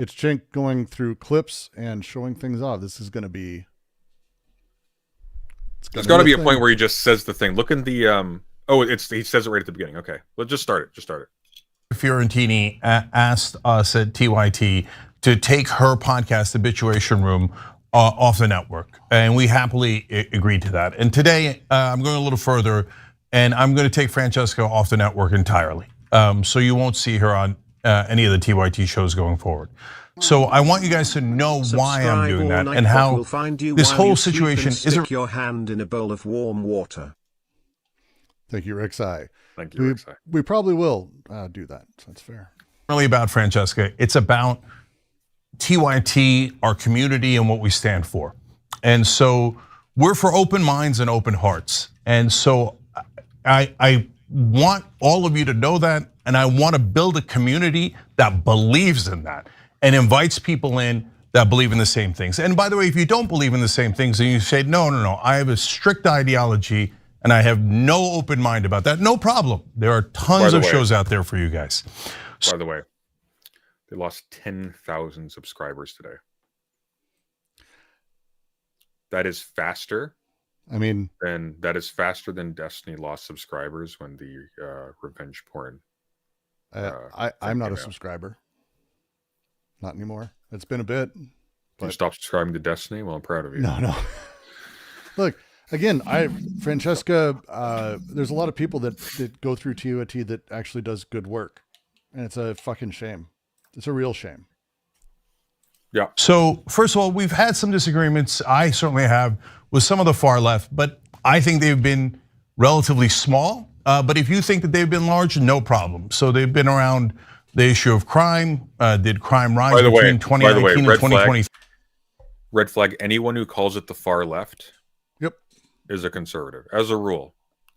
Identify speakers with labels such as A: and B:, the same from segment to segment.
A: It's Cenk going through clips and showing things off. This is going to be.
B: There's got to be a point where he just says the thing. Look in the he says it right at the beginning. Okay, let's just start it. Just start it.
C: Fiorentini asked us at TYT to take her podcast, The Bitchuation Room, off the network, and we happily agreed to that. And today, I'm going a little further, and I'm going to take Francesca off the network entirely. So you won't see her on any of the TYT shows going forward. So I want you guys to know why I'm doing that and how this whole situation is.
D: Your hand in a bowl of warm water.
A: Thank you, Rexai.
B: Thank you, Rexai.
A: We probably will do that. That's fair.
C: Really about Francesca. It's about TYT, our community, and what we stand for. And so we're for open minds and open hearts. And so I want all of you to know that, and I want to build a community that believes in that and invites people in that believe in the same things. And by the way, if you don't believe in the same things and you say, no, I have a strict ideology and I have no open mind about that, no problem. There are tons of shows out there for you guys.
B: By the way, they lost 10,000 subscribers today. That is faster. That is faster than Destiny lost subscribers when the revenge porn.
A: I'm not a subscriber. Not anymore. It's been a bit.
B: You stopped subscribing to Destiny? Well, I'm proud of you.
A: No. Look, again, Francesca, there's a lot of people that go through TUAT that actually does good work. And it's a fucking shame. It's a real shame.
C: Yeah. So first of all, we've had some disagreements. I certainly have with some of the far left, but I think they've been relatively small. But if you think that they've been large, no problem. So they've been around the issue of crime. Did crime rise between 2019 and 2020?
B: Red flag. Anyone who calls it the far left,
A: yep,
B: is a conservative. As a rule,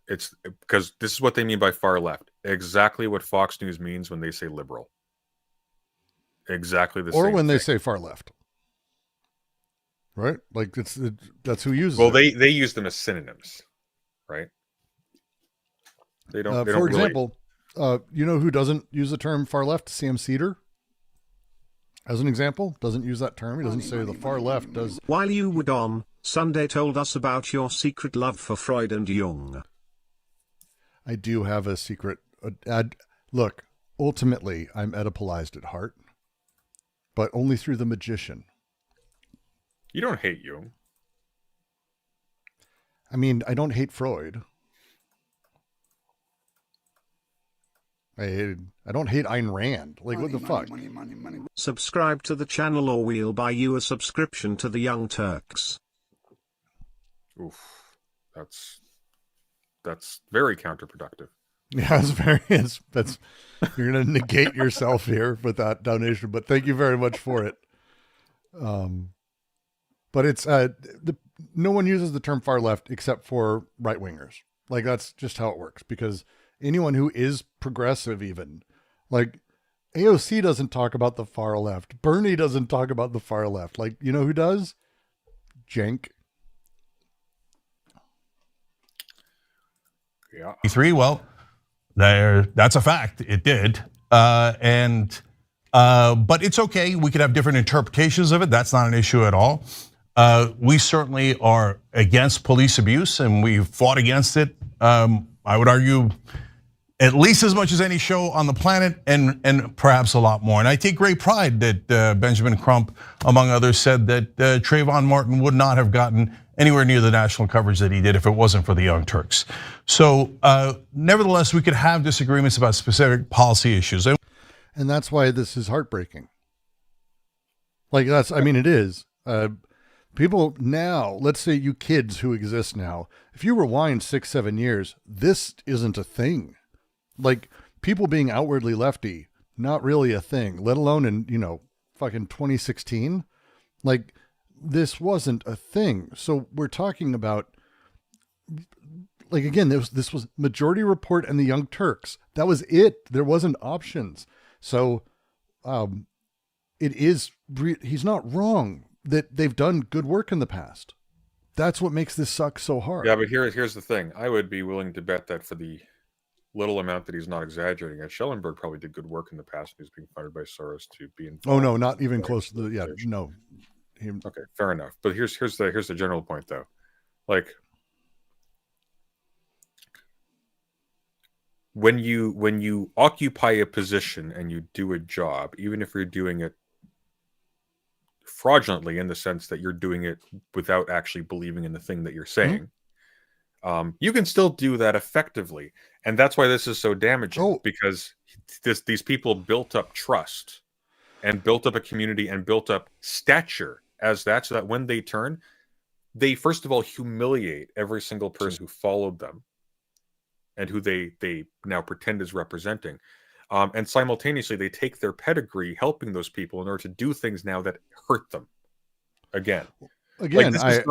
B: it's because this is what they mean by far left. Exactly what Fox News means when they say liberal. Exactly the same.
A: Or when they say far left, right? Like that's who uses.
B: Well, they use them as synonyms, right? They don't.
A: For example, you know who doesn't use the term far left? Sam Cedar, as an example, doesn't use that term. He doesn't say the far left does.
D: While you were gone, Sunday told us about your secret love for Freud and Jung.
A: I do have a secret. Look, ultimately, I'm Oedipalized at heart, but only through the magician.
B: You don't hate Jung.
A: I don't hate Freud. I don't hate Ayn Rand. Like, what the fuck?
D: Money. Subscribe to the channel or we'll buy you a subscription to the Young Turks.
B: Oof, that's very counterproductive.
A: Yeah, that's you're gonna negate yourself here with that donation, but thank you very much for it. But it's no one uses the term far left except for right wingers. Like, that's just how it works, because anyone who is progressive, even like AOC, doesn't talk about the far left. Bernie doesn't talk about the far left. Like, you know who does? Cenk.
B: Yeah.
C: Well, that's a fact. It did, but it's okay. We could have different interpretations of it. That's not an issue at all. We certainly are against police abuse, and we've fought against it. I would argue at least as much as any show on the planet, and perhaps a lot more. And I take great pride that Benjamin Crump, among others, said that Trayvon Martin would not have gotten anywhere near the national coverage that he did if it wasn't for the Young Turks. So nevertheless, we could have disagreements about specific policy issues.
A: And that's why this is heartbreaking. Like, it is. People now, let's say you kids who exist now, if you rewind 6-7 years, this isn't a thing. Like, people being outwardly lefty, not really a thing, let alone in, fucking 2016. Like, this wasn't a thing. So we're talking about, like, again, this was Majority Report and the Young Turks. That was it. There wasn't options. So he's not wrong that they've done good work in the past. That's what makes this suck so hard.
B: Yeah, but here's the thing. I would be willing to bet that for the little amount that he's not exaggerating. And Schellenberg probably did good work in the past. He's being funded by Soros to be involved.
A: Oh no, not even close to the no.
B: Okay, fair enough. But here's the general point though. Like when you occupy a position and you do a job, even if you're doing it fraudulently in the sense that you're doing it without actually believing in the thing that you're saying, you can still do that effectively. And that's why this is so damaging, because these people built up trust and built up a community and built up stature as that, so that when they turn, they first of all humiliate every single person who followed them and who they now pretend is representing. And simultaneously, they take their pedigree helping those people in order to do things now that hurt them. Again,
A: I'm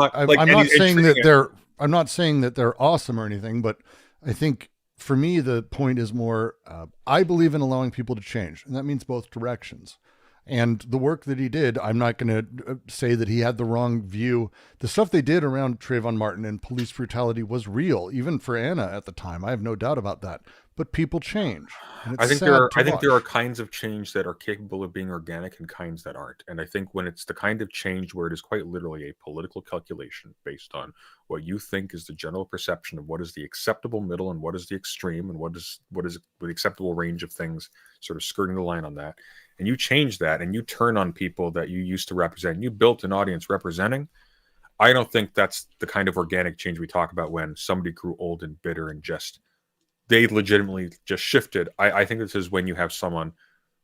A: not saying that they're awesome or anything, but I think for me the point is more, I believe in allowing people to change, and that means both directions. And the work that he did, I'm not going to say that he had the wrong view. The stuff they did around Trayvon Martin and police brutality was real, even for Anna at the time. I have no doubt about that. But people change.
B: I think there are kinds of change that are capable of being organic and kinds that aren't. And I think when it's the kind of change where it is quite literally a political calculation based on what you think is the general perception of what is the acceptable middle and what is the extreme and what is the acceptable range of things, sort of skirting the line on that, and you change that and you turn on people that you used to represent, and you built an audience representing, I don't think that's the kind of organic change we talk about when somebody grew old and bitter and they legitimately just shifted. I think this is when you have someone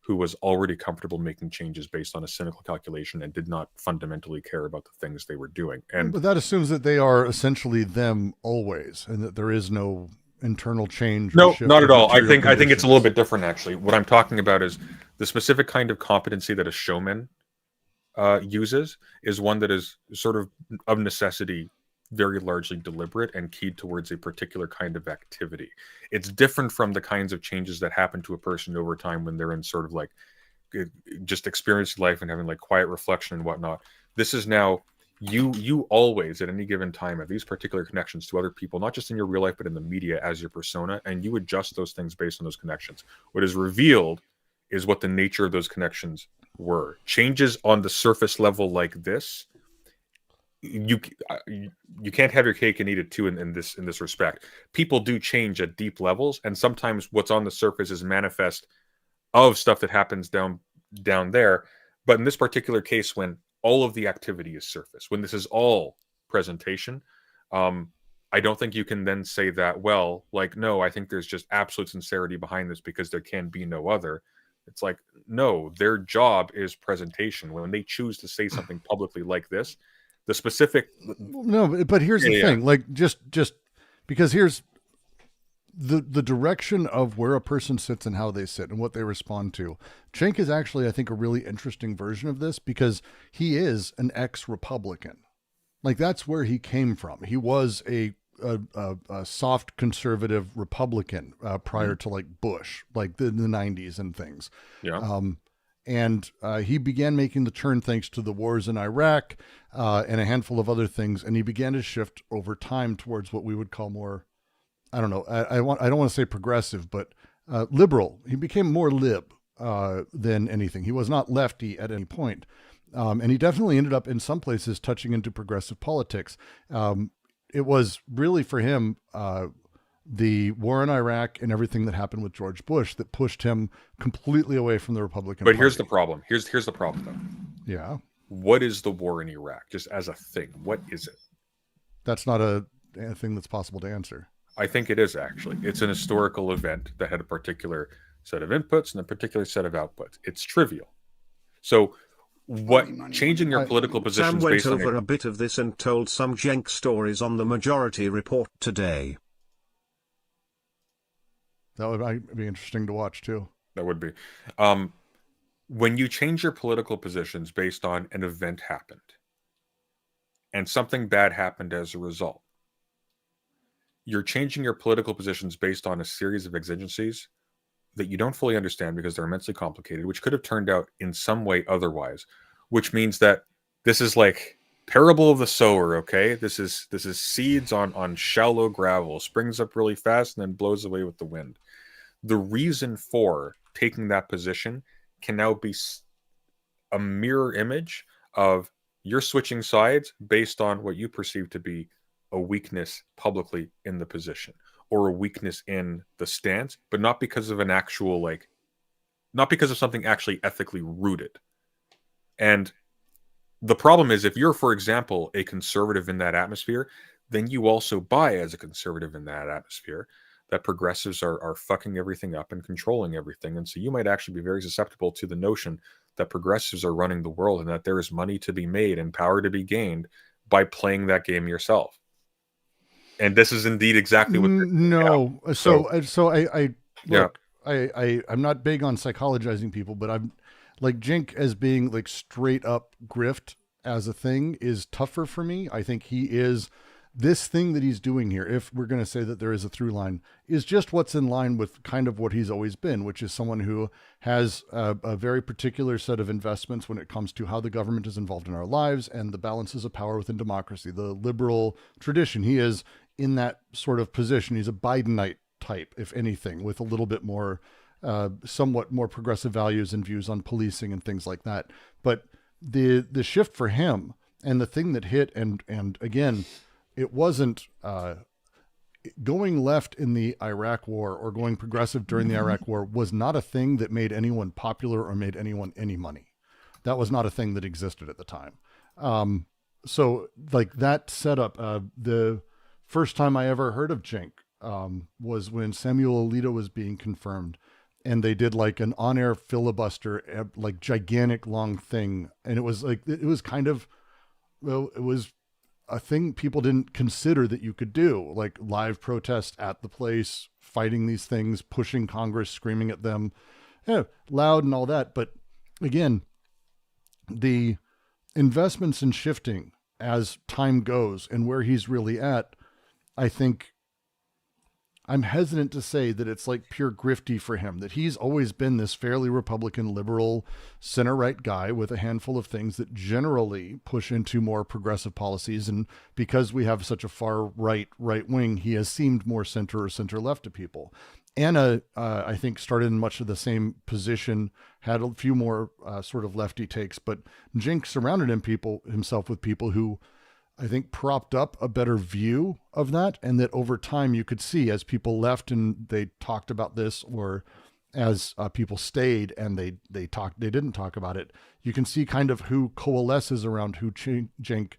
B: who was already comfortable making changes based on a cynical calculation and did not fundamentally care about the things they were doing.
A: But that assumes that they are essentially them always, and that there is no internal change.
B: No, not at all. I think it's a little bit different, actually. What I'm talking about is the specific kind of competency that a showman uses is one that is sort of necessity very largely deliberate and keyed towards a particular kind of activity. It's different from the kinds of changes that happen to a person over time when they're in sort of like just experiencing life and having like quiet reflection and whatnot. This is now you always at any given time have these particular connections to other people, not just in your real life but in the media as your persona, and you adjust those things based on those connections. What is revealed is what the nature of those connections were. Changes on the surface level like this, you can't have your cake and eat it too in this respect. People do change at deep levels, and sometimes what's on the surface is manifest of stuff that happens down there. But in this particular case, when all of the activity is surface, when this is all presentation, I don't think you can then say that, well, like, no, I think there's just absolute sincerity behind this because there can be no other. It's like, no, their job is presentation. When they choose to say something publicly like this, the specific...
A: No, but here's the thing. Like, just because here's the direction of where a person sits and how they sit and what they respond to. Cenk is actually, I think, a really interesting version of this because he is an ex-Republican. Like, that's where he came from. He was a soft conservative Republican prior to like Bush, like the 90s and things.
B: Yeah.
A: And he began making the turn thanks to the wars in Iraq and a handful of other things. And he began to shift over time towards what we would call more, I don't know, I don't want to say progressive, but liberal. He became more lib than anything. He was not lefty at any point. And he definitely ended up in some places touching into progressive politics. It was really for him the war in Iraq and everything that happened with George Bush that pushed him completely away from the Republican Party.
B: Here's the problem. Here's the problem, though.
A: Yeah.
B: What is the war in Iraq? Just as a thing, what is it?
A: That's not a thing that's possible to answer.
B: I think it is, actually. It's an historical event that had a particular set of inputs and a particular set of outputs. It's trivial. So changing your political positions
D: Sam went
B: based on
D: over a bit of this and told some Cenk stories on the Majority Report today.
A: That would be interesting to watch too.
B: That would be. When you change your political positions based on an event happened and something bad happened as a result, you're changing your political positions based on a series of exigencies that you don't fully understand because they're immensely complicated, which could have turned out in some way otherwise, which means that this is like parable of the sower, okay? This is seeds on shallow gravel, springs up really fast and then blows away with the wind. the reason for taking that position can now be a mirror image of you're switching sides based on what you perceive to be a weakness publicly in the position or a weakness in the stance, but not because of an actual, like, not because of something actually ethically rooted. And the problem is, if you're, for example, a conservative in that atmosphere, then you also buy as a conservative in that atmosphere that progressives are fucking everything up and controlling everything. And so you might actually be very susceptible to the notion that progressives are running the world and that there is money to be made and power to be gained by playing that game yourself. And this is indeed exactly what.
A: No.
B: Yeah.
A: So I look,
B: Yeah.
A: I'm not big on psychologizing people, but I'm like Cenk as being like straight up grift as a thing is tougher for me. I think he is this thing that he's doing here, if we're going to say that there is a through line, is just what's in line with kind of what he's always been, which is someone who has a very particular set of investments when it comes to how the government is involved in our lives and the balances of power within democracy, the liberal tradition. He is in that sort of position. He's a Bidenite type, if anything, with a little bit more, somewhat more progressive values and views on policing and things like that. But the shift for him and the thing that hit, and again, it wasn't going left in the Iraq war or going progressive during the Iraq war was not a thing that made anyone popular or made anyone any money. That was not a thing that existed at the time. So like that setup, the first time I ever heard of Cenk was when Samuel Alito was being confirmed, and they did like an on-air filibuster, like gigantic long thing. And it was like, it was kind of, well, it was a thing people didn't consider that you could do, like live protest at the place, fighting these things, pushing Congress, screaming at them, loud and all that. But again, the investments in shifting as time goes and where he's really at, I think I'm hesitant to say that it's like pure grifty for him, that he's always been this fairly Republican, liberal, center-right guy with a handful of things that generally push into more progressive policies. And because we have such a far right wing, he has seemed more center or center-left to people. Anna, I think, started in much of the same position, had a few more sort of lefty takes, but Cenk surrounded himself with people who I think propped up a better view of that. And that over time you could see as people left and they talked about this, or as people stayed and they didn't talk about it, you can see kind of who coalesces around who Cenk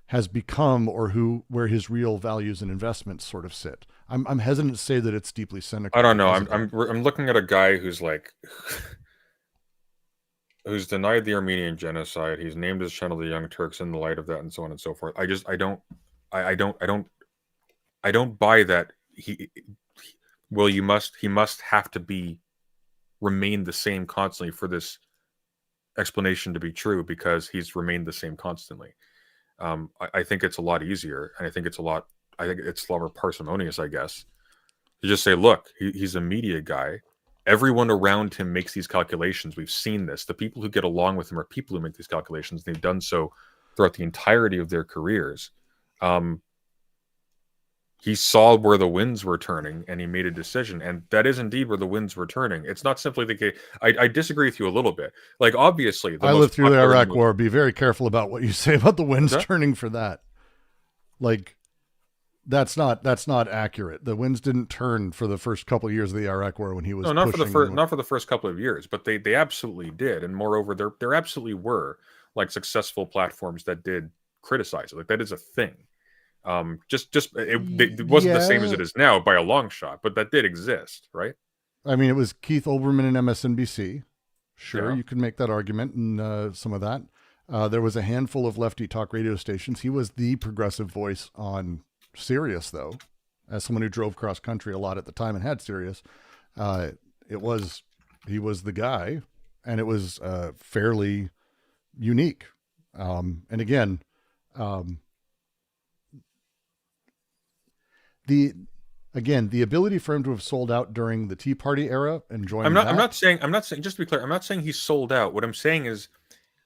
A: has become, or where his real values and investments sort of sit. I'm hesitant to say that it's deeply cynical.
B: I don't know. I'm looking at a guy who's like, who's denied the Armenian genocide. He's named his channel the Young Turks in the light of that, and so on and so forth. I don't buy that. He must have to remain the same constantly for this explanation to be true, because he's remained the same constantly. I think it's a lot easier, and I think it's a lot more parsimonious, I guess, to just say, look, he's a media guy. Everyone around him makes these calculations. We've seen this. The people who get along with him are people who make these calculations. They've done so throughout the entirety of their careers. He saw where the winds were turning, and he made a decision. And that is indeed where the winds were turning. It's not simply the case. I disagree with you a little bit. Like, obviously,
A: I lived through the Iraq War. Be very careful about what you say about the winds turning for that. Like, that's not accurate. The winds didn't turn for the first couple of years of the Iraq War when he was
B: not for the first couple of years, but they absolutely did. And moreover, there absolutely were like successful platforms that did criticize it. Like, that is a thing. It wasn't the same as it is now by a long shot, but that did exist, right?
A: I mean, it was Keith Olbermann and MSNBC. Sure,
B: Yeah.
A: you could make that argument, and some of that. There was a handful of lefty talk radio stations. He was the progressive voice on Sirius, though. As someone who drove cross country a lot at the time and had Sirius, he was the guy, and it was fairly unique. And again, the ability for him to have sold out during the Tea Party era and join.
B: I'm not saying, just to be clear, I'm not saying he's sold out. What I'm saying is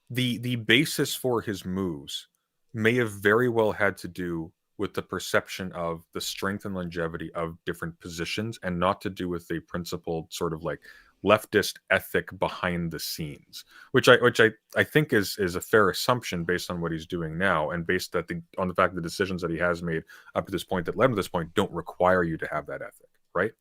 B: the basis for his moves may have very well had to do with the perception of the strength and longevity of different positions, and not to do with a principled sort of like leftist ethic behind the scenes, which I think is a fair assumption based on what he's doing now, and based on the fact that the decisions that he has made up to this point that led him to this point don't require you to have that ethic, right?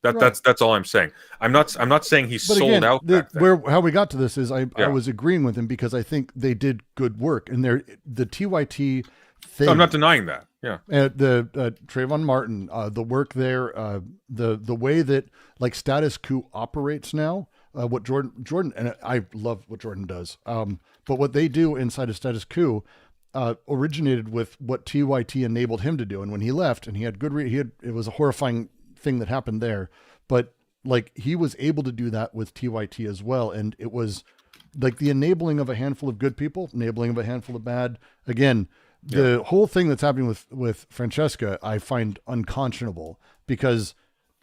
B: That's all I'm saying. I'm not saying he sold out back then.
A: How we got to this is I was agreeing with him because I think they did good work, and the TYT thing.
B: I'm not denying that. Yeah.
A: The Trayvon Martin, the work there, the way that like status quo operates now, what Jordan, and I love what Jordan does. But what they do inside of status quo originated with what TYT enabled him to do. And when he left, and he had good, it was a horrifying thing that happened there, but like he was able to do that with TYT as well. And it was like the enabling of a handful of good people, enabling of a handful of bad. Again, the whole thing that's happening with Francesca, I find unconscionable, because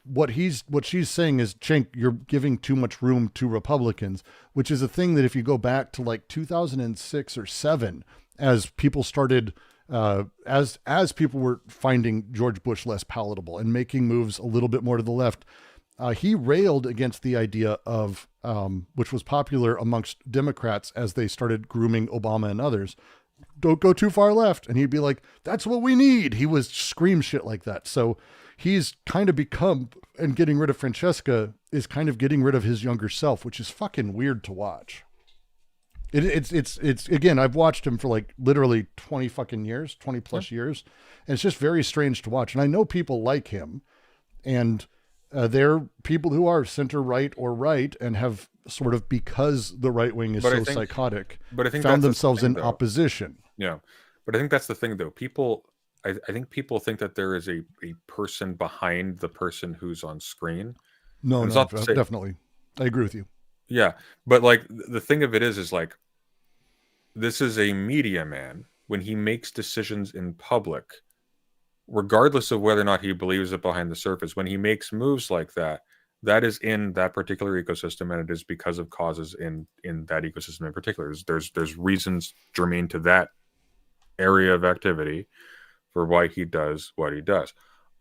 A: what she's saying is, Cenk, you're giving too much room to Republicans, which is a thing that if you go back to like 2006 or 7, as people started, as people were finding George Bush less palatable and making moves a little bit more to the left, he railed against the idea of, which was popular amongst Democrats as they started grooming Obama and others, don't go too far left. And he'd be like, that's what we need. He was scream shit like that. So he's kind of become, and getting rid of Francesca is kind of getting rid of his younger self, which is fucking weird to watch. It's again, I've watched him for like literally 20 fucking years, 20 plus years. And it's just very strange to watch. And I know people like him, and they're people who are center right or right and have sort of, because the right wing is psychotic,
B: but I think
A: found themselves in opposition.
B: Yeah. But I think that's the thing though. I think people think that there is a person behind the person who's on screen.
A: No, definitely. I agree with you.
B: Yeah. But like the thing of it is like, this is a media man. When he makes decisions in public, regardless of whether or not he believes it behind the surface, when he makes moves like that, that is in that particular ecosystem, and it is because of causes in that ecosystem in particular. There's reasons germane to that area of activity for why he does what he does.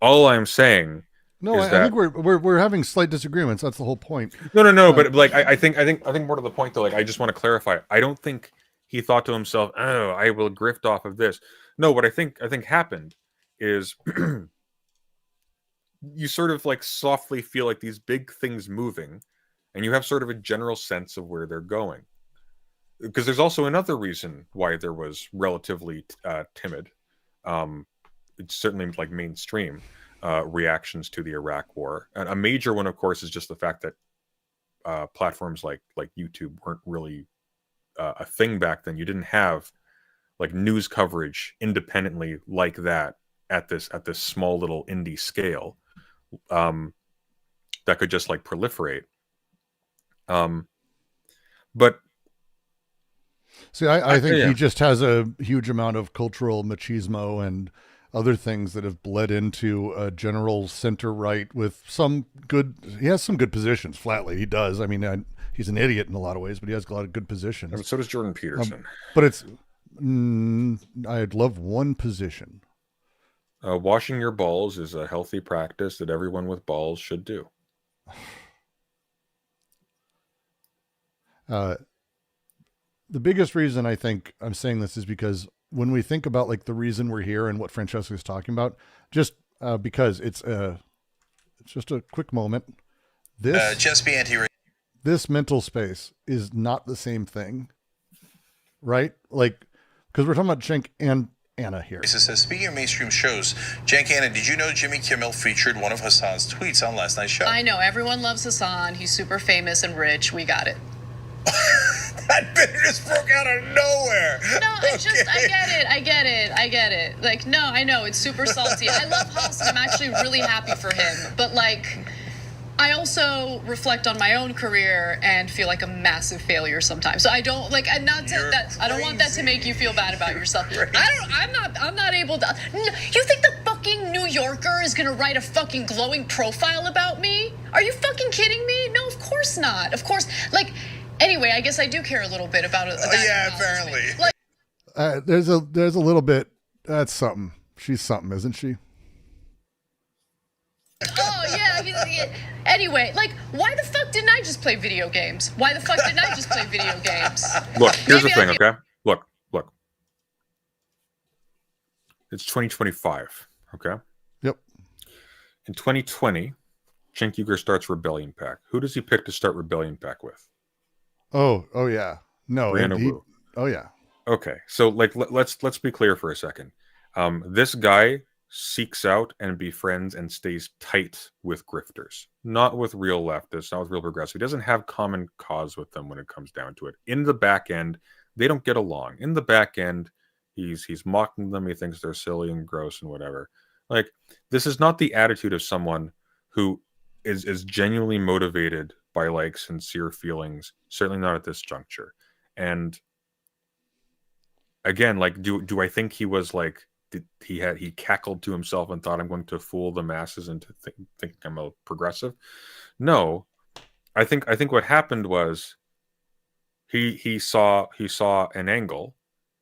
B: All I'm saying,
A: I think we're having slight disagreements. That's the whole point.
B: No. But like I think more to the point though. Like I just want to clarify. I don't think he thought to himself, "Oh, I will grift off of this." No, what I think happened is you sort of like softly feel like these big things moving, and you have sort of a general sense of where they're going. Because there's also another reason why there was relatively timid, it's certainly like mainstream reactions to the Iraq War. And a major one, of course, is just the fact that platforms like YouTube weren't really a thing back then. You didn't have like news coverage independently like that at this small little indie scale that could just like proliferate. But
A: see, I think he just has a huge amount of cultural machismo and other things that have bled into a general center right with some good. He has some good positions. Flatly, he does. I mean, he's an idiot in a lot of ways, but he has a lot of good positions.
B: And so does Jordan Peterson.
A: But it's I'd love one position.
B: Washing your balls is a healthy practice that everyone with balls should do.
A: The biggest reason I think I'm saying this is because when we think about like the reason we're here and what Francesca is talking about, just because it's just a quick moment. This mental space is not the same thing, right? Like, because we're talking about Cenk and Anna here.
E: It says, speaking of mainstream shows, Cenk, Anna, did you know Jimmy Kimmel featured one of Hassan's tweets on last night's show?
F: I know. Everyone loves Hassan. He's super famous and rich. We got it.
E: That bitterness broke out of nowhere.
F: No, I get it. Like, no, I know. It's super salty. I love Hass, and I'm actually really happy for him. But, like, I also reflect on my own career and feel like a massive failure sometimes. So I don't like. I don't want that to make you feel bad about yourself. I'm not able to. You think the fucking New Yorker is gonna write a fucking glowing profile about me? Are you fucking kidding me? No, of course not. Of course, like. Anyway, I guess I do care a little bit about it.
E: Yeah, apparently.
F: Like,
A: there's a little bit. That's something. She's something, isn't she?
F: Oh yeah. Anyway, like, why the fuck didn't I just play video games? Why the fuck didn't I just play video games?
B: Look, here's
F: Maybe
B: the thing,
F: I
B: okay? Look. It's 2025, okay?
A: Yep.
B: In 2020, Cenk Uyghur starts Rebellion Pack. Who does he pick to start Rebellion Pack with?
A: Oh yeah. No,
B: Brianna Wu.
A: oh yeah.
B: Okay, so like let's be clear for a second. This guy seeks out and befriends and stays tight with grifters, not with real leftists, not with real progressives. He doesn't have common cause with them when it comes down to it. In the back end, they don't get along. In the back end, he's mocking them. He thinks they're silly and gross and whatever. Like, this is not the attitude of someone who is genuinely motivated by like sincere feelings. Certainly not at this juncture. And again, like, do I think he was like, he cackled to himself and thought, I'm going to fool the masses into thinking I'm a progressive? No, I think what happened was he saw an angle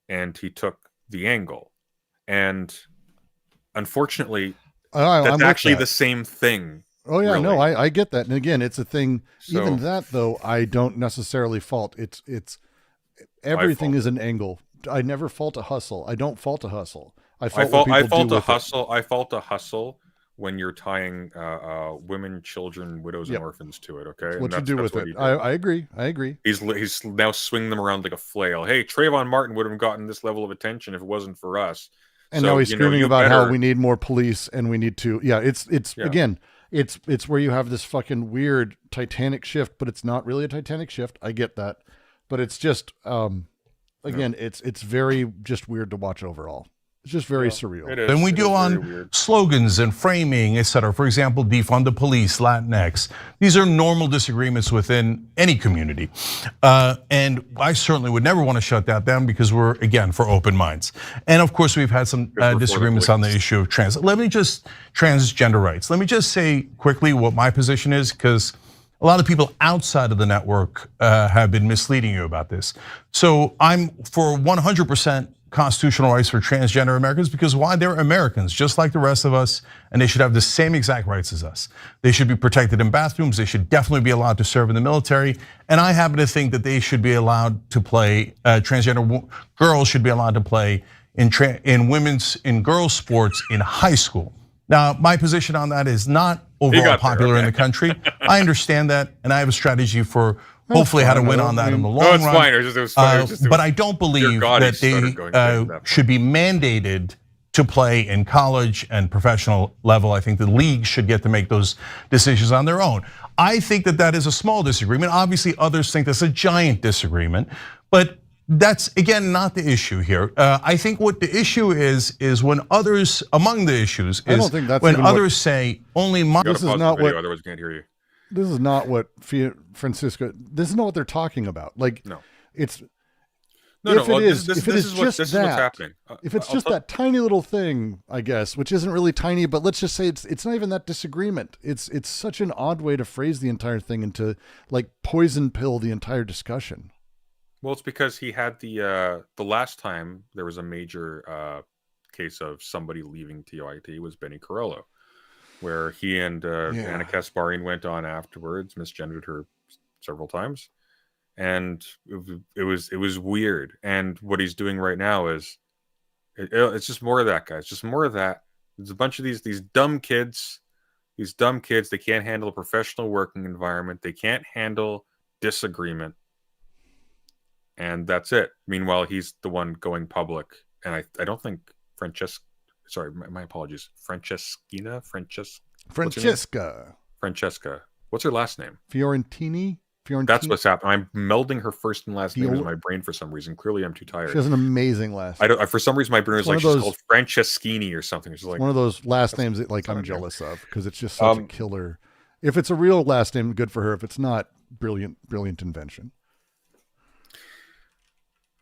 B: and he took the angle, and unfortunately, that's actually the same thing.
A: Oh yeah,
B: really.
A: no, I get that, and again, it's a thing.
B: So,
A: even that though, I don't necessarily fault. It's everything is an angle. I never fault a hustle. I don't fault a hustle. I fault a
B: hustle. I fault a hustle when you're tying women, children, widows, and orphans to it. Okay,
A: what you do with it. I agree.
B: He's now swinging them around like a flail. Hey, Trayvon Martin would have gotten this level of attention if it wasn't for us.
A: And now he's screaming about how we need more police and we need to. Yeah, again, it's where you have this fucking weird Titanic shift, but it's not really a Titanic shift. I get that, but it's just again, it's very just weird to watch overall. It's just very surreal.
C: Then we do on slogans and framing, etc. For example, defund the police, Latinx. These are normal disagreements within any community. And I certainly would never want to shut that down because we're, again, for open minds. And of course, we've had some disagreements on the issue of transgender rights. Let me just say quickly what my position is, because a lot of people outside of the network have been misleading you about this. So I'm for 100% constitutional rights for transgender Americans, because why? They're Americans, just like the rest of us, and they should have the same exact rights as us. They should be protected in bathrooms. They should definitely be allowed to serve in the military. And I happen to think that they should be allowed to play, transgender girls should be allowed to play in girls sports in high school. Now, my position on that is not overall popular in the country. I understand that, and I have a strategy for hopefully how to win on that in the long run.
B: It was fine.
C: But I don't believe that they should be mandated to play in college and professional level. I think the league should get to make those decisions on their own. I think that is a small disagreement. Obviously, others think that's a giant disagreement, but that's, again, not the issue here. I think what the issue is when others, among the issues, is when others say only my.
A: This is not what.
B: Otherwise, I can't hear you.
A: This is not what Francisco. This is not what they're talking about. Like,
B: no,
A: it's.
B: If it
A: is
B: what's happening.
A: If it's just that tiny little thing, I guess, which isn't really tiny, but let's just say it's not even that disagreement. It's such an odd way to phrase the entire thing and to like poison pill the entire discussion.
B: Well, it's because he had the last time there was a major case of somebody leaving TOIT was Benny Carollo, where he and Anna Kasparian went on afterwards, misgendered her several times, and it was weird. And what he's doing right now is it's just more of that, guys. Just more of that. There's a bunch of these dumb kids. These dumb kids. They can't handle a professional working environment. They can't handle disagreement. And that's it. Meanwhile, he's the one going public. And I don't think Francesca, my apologies. Francesca. What's her last name?
A: Fiorentini.
B: That's what's happening. I'm melding her first and last name in my brain for some reason. Clearly, I'm too tired.
A: She has an amazing last
B: name. For some reason, my brain is like, she's called Franceschini or something. It's like
A: one of those last names that like I'm jealous of because it's just such a killer. If it's a real last name, good for her. If it's not, brilliant invention.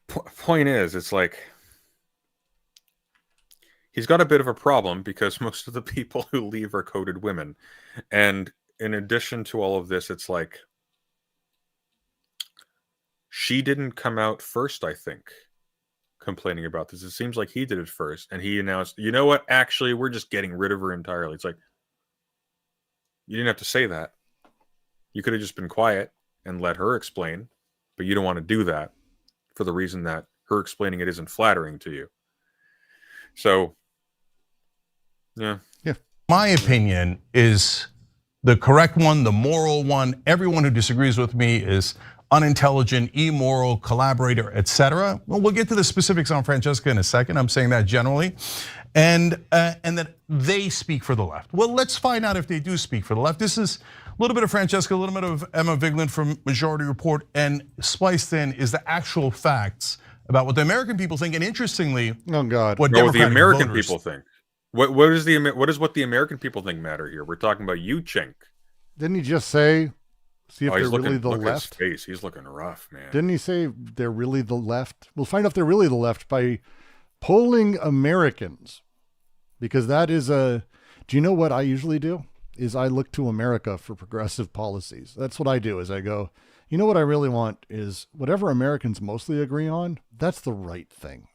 B: Point is, it's like he's got a bit of a problem because most of the people who leave are coded women. And in addition to all of this, it's like she didn't come out first, I think. complaining about this. It seems like he did it first, and he announced, you know what? Actually, we're just getting rid of her entirely. It's like, you didn't have to say that. You could have just been quiet and let her explain, but you don't want to do that for the reason that her explaining it isn't flattering to you. So, yeah.
C: My opinion is the correct one, the moral one. Everyone who disagrees with me is unintelligent, immoral, collaborator, etc. Well, we'll get to the specifics on Francesca in a second. I'm saying that generally. And that they speak for the left. Well, let's find out if they do speak for the left. This is a little bit of Francesca, a little bit of Emma Vigeland from Majority Report, and spliced in is the actual facts about what the American people think. And interestingly,
A: oh God,
C: what
B: No, what the
C: Democratic
B: American
C: voters
B: people think. What is what the American people think matter here? We're talking about you, Cenk.
A: didn't he just say, see if
B: Oh,
A: they're
B: he's looking,
A: really the
B: look at his
A: left?
B: face. He's looking rough, man.
A: Didn't he say they're really the left? We'll find out if they're really the left by polling Americans, because that is a. Do you know what I usually do? Is I look to America for progressive policies. That's what I do. Is I go, you know what I really want is whatever Americans mostly agree on. That's the right thing.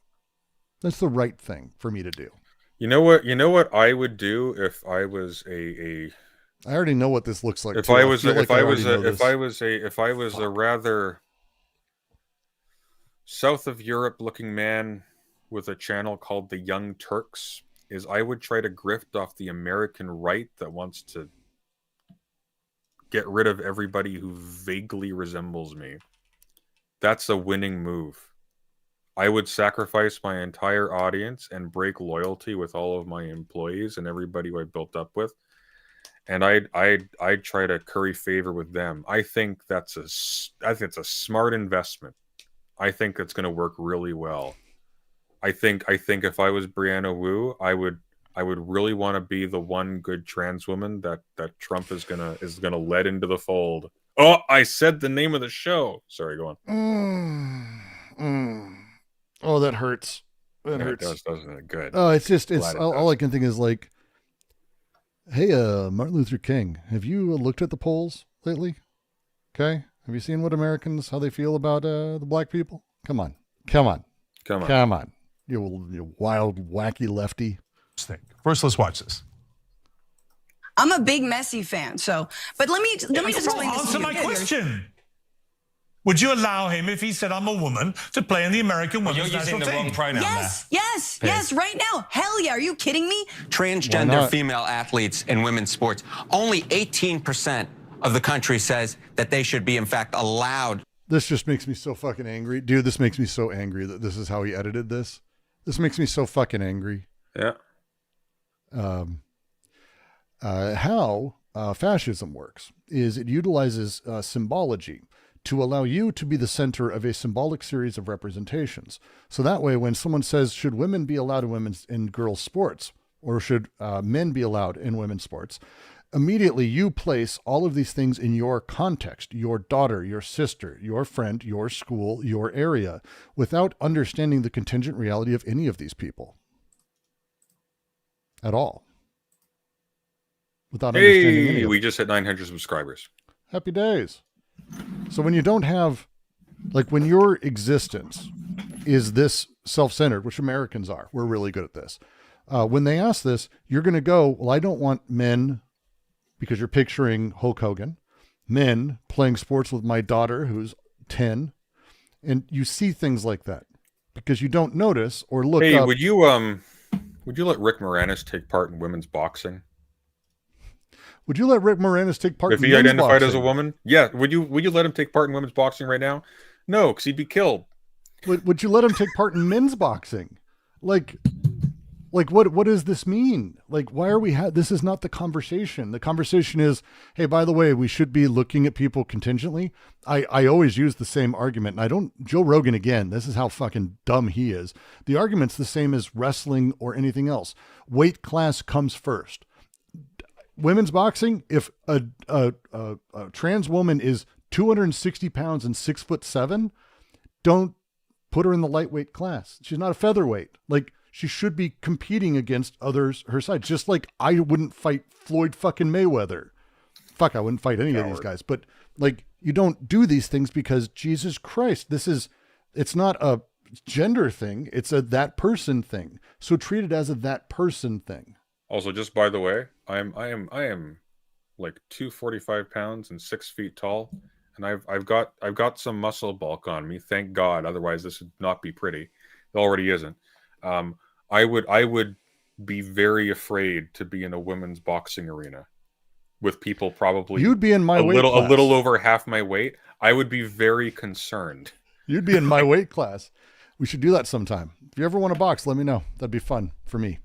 A: That's the right thing for me to do.
B: You know what I would do if I was a
A: I already know what this looks like.
B: if
A: too.
B: I was
A: feel
B: a,
A: like
B: if I was
A: already
B: a,
A: know
B: if
A: this.
B: I was a rather south of Europe looking man with a channel called the Young Turks, is I would try to grift off the American right that wants to get rid of everybody who vaguely resembles me. That's a winning move. I would sacrifice my entire audience and break loyalty with all of my employees and everybody who I built up with, and I'd try to curry favor with them. I think it's a smart investment. I think it's going to work really well. I think if I was Brianna Wu, I would really want to be the one good trans woman that Trump is gonna let into the fold. Oh, I said the name of the show. Sorry, go on.
A: Oh, that hurts. That
B: Yeah,
A: hurts.
B: it does, doesn't it? Good.
A: Oh, it's just
B: Glad it
A: all I can think is like, hey, Martin Luther King, have you looked at the polls lately? Okay, have you seen what Americans how they feel about the black people? Come on. You wild, wacky lefty.
C: First, let's watch this.
G: I'm a big Messi fan, but let me just explain this.
H: Answer my question. Would you allow him, if he said I'm a woman, to play in the American women's national team?
I: You're using the wrong pronoun
G: Yes, right now. Hell yeah, are you kidding me?
I: Transgender female athletes in women's sports. Only 18% of the country says that they should be, in fact, allowed.
A: This just makes me so fucking angry. Dude, this makes me so angry that this is how he edited this. This makes me so fucking angry.
B: Yeah.
A: How fascism works is it utilizes symbology to allow you to be the center of a symbolic series of representations. So that way, when someone says, should women be allowed in women's and girls' sports, or should men be allowed in women's sports, immediately you place all of these things in your context, your daughter, your sister, your friend, your school, your area, without understanding the contingent reality of any of these people at all. Without understanding any of
B: We
A: it.
B: just hit 900 subscribers.
A: Happy days. So when you don't have, like when your existence is this self-centered, which Americans are, we're really good at this. When they ask this, you're going to go, well, I don't want men, because you're picturing Hulk Hogan, men playing sports with my daughter who's 10. And you see things like that because you don't notice or look up.
B: Would you let Rick Moranis take part in women's boxing?
A: Would you let Rick Moranis take part
B: If
A: in
B: he
A: men's
B: identified as a
A: boxing?
B: woman? Yeah. Would you let him take part in women's boxing right now? No, because he'd be killed.
A: Would you let him take part in men's boxing? Like what does this mean? Like, why are we this is not the conversation. The conversation is, hey, by the way, we should be looking at people contingently. I always use the same argument, and Joe Rogan again, this is how fucking dumb he is. The argument's the same as wrestling or anything else. Weight class comes first. Women's boxing, if a trans woman is 260 pounds and 6'7", don't put her in the lightweight class. She's not a featherweight. Like, she should be competing against others her size. Just like I wouldn't fight Floyd fucking Mayweather. Fuck, I wouldn't fight any of these guys. But like, you don't do these things because Jesus Christ, it's not a gender thing. It's a that person thing. So treat it as a that person thing.
B: Also, just by the way, I am like 245 pounds and 6 feet tall, and I've got some muscle bulk on me. Thank God. Otherwise, this would not be pretty. It already isn't. I would be very afraid to be in a women's boxing arena with people probably
A: you'd be in my weight class.
B: A little over half my weight. I would be very concerned.
A: You'd be in my weight class. We should do that sometime. If you ever want to box, let me know. That'd be fun for me.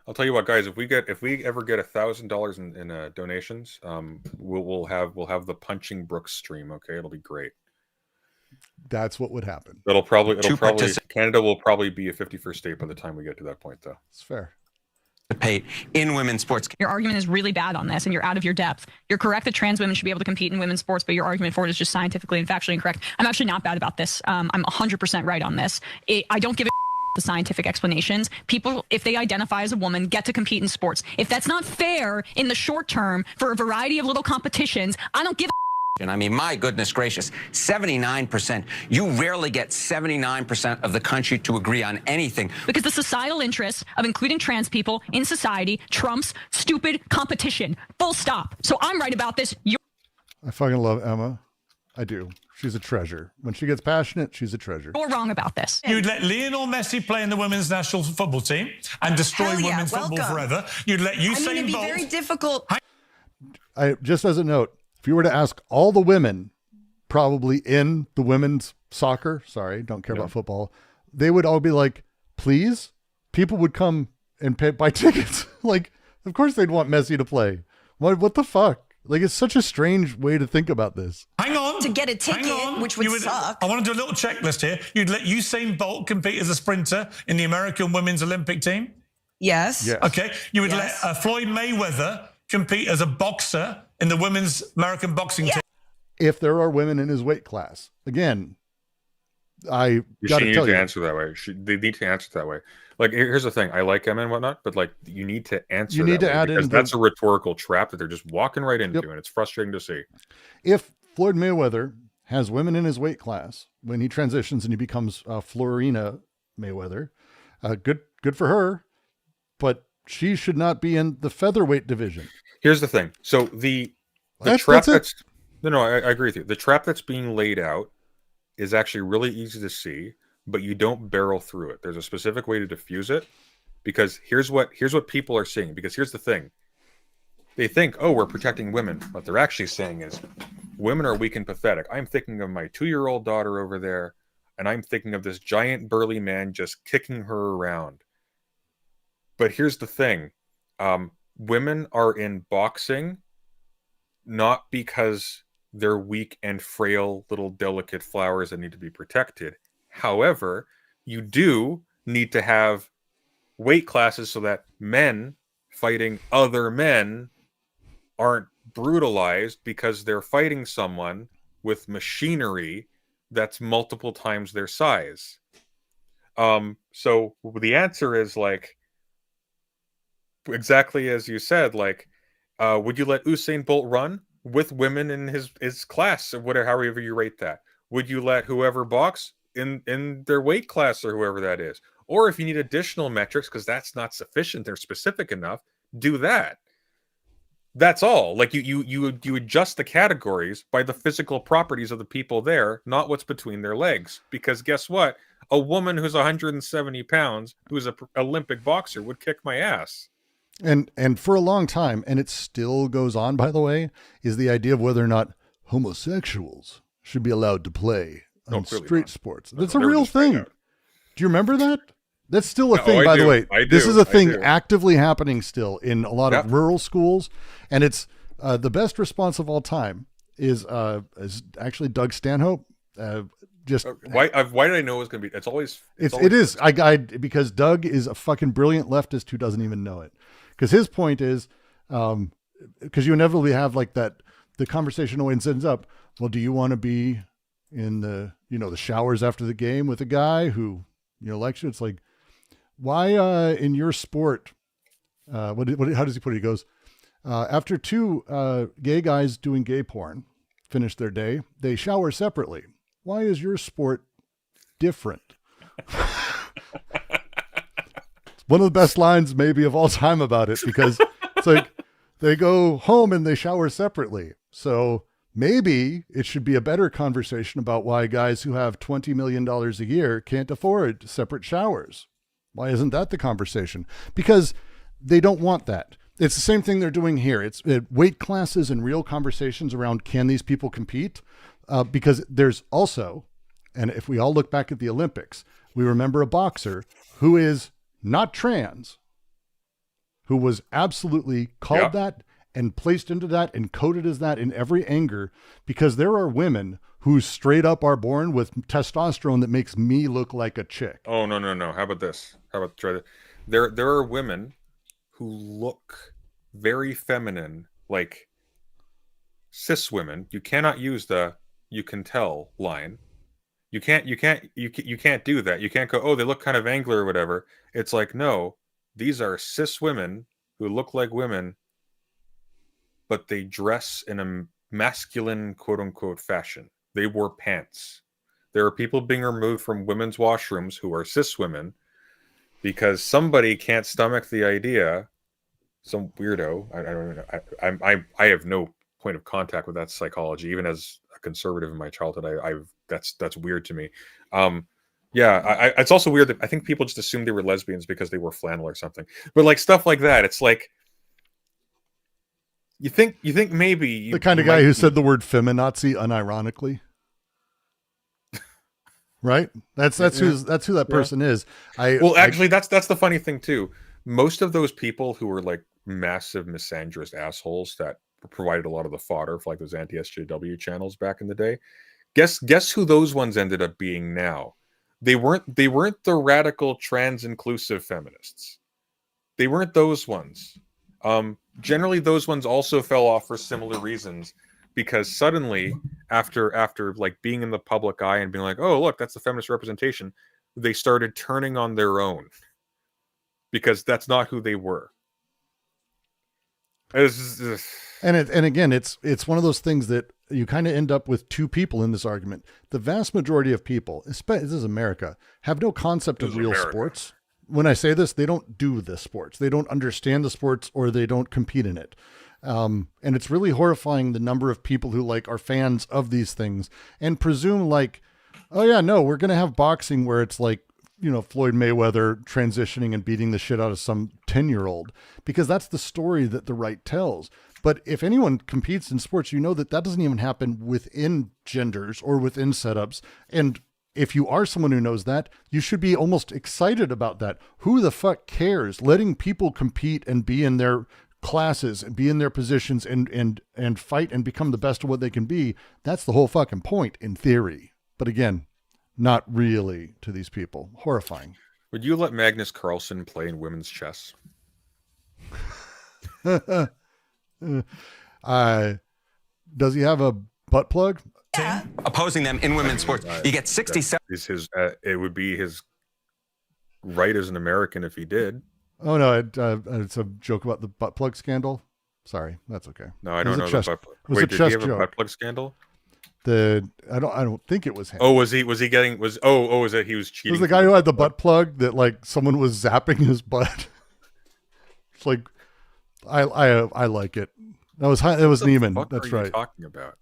B: I'll tell you what, guys. If we ever get $1,000 in donations, we'll have the Punching Brooks stream. Okay, it'll be great.
A: That's what would happen.
B: Canada will probably be a 51st state by the time we get to that point, though.
A: It's fair.
I: In women's sports.
J: Your argument is really bad on this, and you're out of your depth. You're correct that trans women should be able to compete in women's sports, but your argument for it is just scientifically and factually incorrect. I'm actually not bad about this. I'm 100% right on this. I don't give a the scientific explanations. People, if they identify as a woman, get to compete in sports. If that's not fair in the short term for a variety of little competitions, I don't give a
I: And I mean, my goodness gracious, 79%. You rarely get 79% of the country to agree on anything.
J: Because the societal interest of including trans people in society trumps stupid competition. Full stop. So I'm right about this.
A: I fucking love Emma. I do. She's a treasure. When she gets passionate, she's a treasure.
J: You're wrong about this.
H: You'd let Lionel Messi play in the women's national football team and destroy women's football forever. You'd let Usain
G: it'd be
H: Bolt.
G: very difficult.
A: Just as a note, if you were to ask all the women probably in the women's soccer, sorry, don't care about football, they would all be like, please? People would come and buy tickets. Like, of course they'd want Messi to play. What the fuck? Like, it's such a strange way to think about this.
H: Hang on.
G: To get a ticket, which would suck.
H: I want to do a little checklist here. You'd let Usain Bolt compete as a sprinter in the American women's Olympic team?
G: Yes.
H: Okay. You would let Floyd Mayweather compete as a boxer in the women's American boxing team?
A: If there are women in his weight class. Again, I got to tell you.
B: Answer that way. They need to answer that way. Like, here's the thing. I like Emma and whatnot, but like, you need to answer. You need to add in because that's a rhetorical trap that they're just walking right into, and it's frustrating to see.
A: If Floyd Mayweather has women in his weight class when he transitions and he becomes Florina Mayweather, good for her, but she should not be in the featherweight division.
B: Here's the thing. So the trap that's no, I agree with you. The trap that's being laid out is actually really easy to see, but you don't barrel through it. There's a specific way to diffuse it, because here's what people are seeing. Because here's the thing. They think, oh, we're protecting women. What they're actually saying is women are weak and pathetic. I'm thinking of my 2-year-old daughter over there, and I'm thinking of this giant burly man just kicking her around. But here's the thing. Women are in boxing not because they're weak and frail little delicate flowers that need to be protected. However, you do need to have weight classes so that men fighting other men aren't brutalized because they're fighting someone with machinery that's multiple times their size. So the answer is like, exactly as you said, like, would you let Usain Bolt run with women in his class, or whatever, however you rate that? Would you let whoever box in their weight class, or whoever that is? Or if you need additional metrics because that's not sufficient, they're specific enough, do that. That's all. Like, you adjust the categories by the physical properties of the people there, not what's between their legs. Because guess what? A woman who's 170 pounds, who's an Olympic boxer, would kick my ass.
A: And for a long time, and it still goes on, by the way, is the idea of whether or not homosexuals should be allowed to play on street sports. That's a real thing. Do you remember that? That's still a thing, by the way. This is a thing actively happening still in a lot of rural schools. And it's the best response of all time is actually Doug Stanhope.
B: Why did I know it was going to be? It
A: is. Because Doug is a fucking brilliant leftist who doesn't even know it. Because his point is, because you inevitably have like that, the conversation always ends up, well, do you want to be in the showers after the game with a guy who, likes you? It's like, why in your sport, how does he put it? He goes, after two gay guys doing gay porn finish their day, they shower separately. why is your sport different? One of the best lines maybe of all time about it, because it's like they go home and they shower separately. So maybe it should be a better conversation about why guys who have $20 million a year can't afford separate showers. Why isn't that the conversation? Because they don't want that. It's the same thing they're doing here. It's weight classes and real conversations around, can these people compete? Because there's also, and if we all look back at the Olympics, we remember a boxer who is not trans, who was absolutely called that and placed into that and coded as that in every anger, because there are women who straight up are born with testosterone that makes me look like a chick.
B: Oh, no. How about this? How about try that? There are women who look very feminine, like cis women. You cannot use the "you can tell" line. You can't do that. You can't go, oh, they look kind of angular or whatever. It's like, no, these are cis women who look like women, but they dress in a masculine, quote unquote, fashion. They wore pants. There are people being removed from women's washrooms who are cis women because somebody can't stomach the idea. Some weirdo. I don't know. I have no point of contact with that psychology, even as a conservative in my childhood. That's weird to me. It's also weird that I think people just assumed they were lesbians because they wore flannel or something. But like stuff like that, it's like you think maybe
A: the kind of guy who said the word feminazi unironically, right? That's who that person is.
B: That's the funny thing too. Most of those people who were like massive misandrist assholes that provided a lot of the fodder for like those anti-SJW channels back in the day. Guess who those ones ended up being now? They weren't the radical trans inclusive feminists. They weren't those ones. Generally those ones also fell off for similar reasons, because suddenly after like being in the public eye and being like, oh look, that's the feminist representation, they started turning on their own because that's not who they were.
A: And again, it's one of those things that you kind of end up with two people in this argument. The vast majority of people, especially this is America, have no concept of real sports. When I say this, they don't do the sports. They don't understand the sports, or they don't compete in it. And it's really horrifying, the number of people who like are fans of these things and presume like, oh yeah, no, we're going to have boxing where it's like, you know, Floyd Mayweather transitioning and beating the shit out of some 10-year-old, because that's the story that the right tells. But if anyone competes in sports, you know that doesn't even happen within genders or within setups. And if you are someone who knows that, you should be almost excited about that. Who the fuck cares? Letting people compete and be in their classes and be in their positions and fight and become the best of what they can be. That's the whole fucking point in theory. But again, not really to these people. Horrifying.
B: Would you let Magnus Carlsen play in women's chess?
A: Does he have a butt plug?
G: Yeah.
I: Opposing them in women's sports. You get 67.
B: It would be his right as an American if he did.
A: Oh no, it's a joke about the butt plug scandal. Sorry, that's okay.
B: No, I don't know the butt plug.
A: Wait,
B: did he have a butt plug scandal?
A: I don't think it was him.
B: Oh, was he getting was that he was cheating?
A: It was the guy who had the butt plug that like someone was zapping his butt. It's like I like it. It was Neiman. That's right.
B: What are you talking about?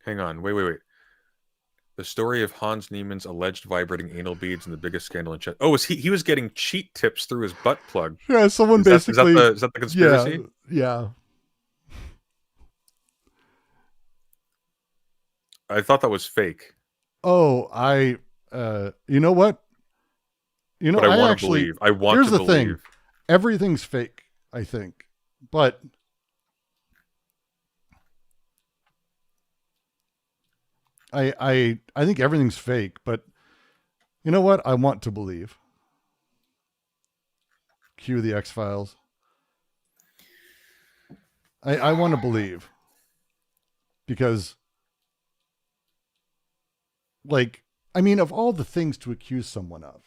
B: Hang on. Wait. The story of Hans Niemann's alleged vibrating anal beads and the biggest scandal in chess. Oh, he was getting cheat tips through his butt plug.
A: Yeah, someone
B: is that the conspiracy?
A: Yeah.
B: I thought that was fake.
A: Oh, you know what?
B: But I want to believe. I want to believe. Here's the thing.
A: Everything's fake, I think. But I think everything's fake, but you know what? I want to believe. Cue the X-Files. I want to believe. Because like, I mean, of all the things to accuse someone of,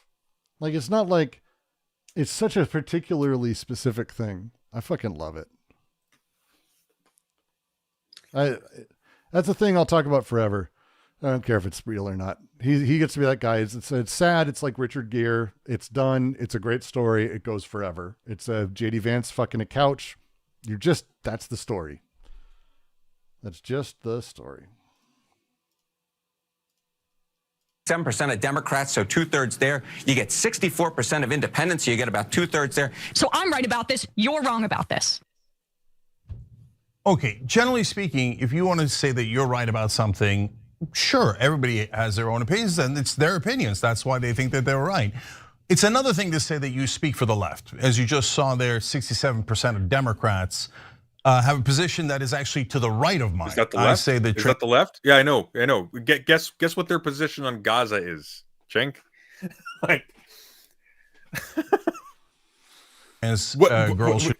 A: like, it's not like it's such a particularly specific thing. I fucking love it. That's a thing I'll talk about forever. I don't care if it's real or not. He gets to be that guy. It's sad. It's like Richard Gere. It's done. It's a great story. It goes forever. It's a JD Vance fucking a couch. That's the story. That's just the story.
I: 7% of Democrats, so 2/3 there. You get 64% of independents, so you get about 2/3 there.
J: So I'm right about this. You're wrong about this.
C: Okay, generally speaking, if you want to say that you're right about something, sure, everybody has their own opinions and it's their opinions. That's why they think that they're right. It's another thing to say that you speak for the left. As you just saw there, 67% of Democrats have a position that is actually to the right of mine.
B: Is that the left?
C: I say that
B: is that the left? Yeah, I know. Guess what their position on Gaza is, Cenk? Like,
C: as girls should.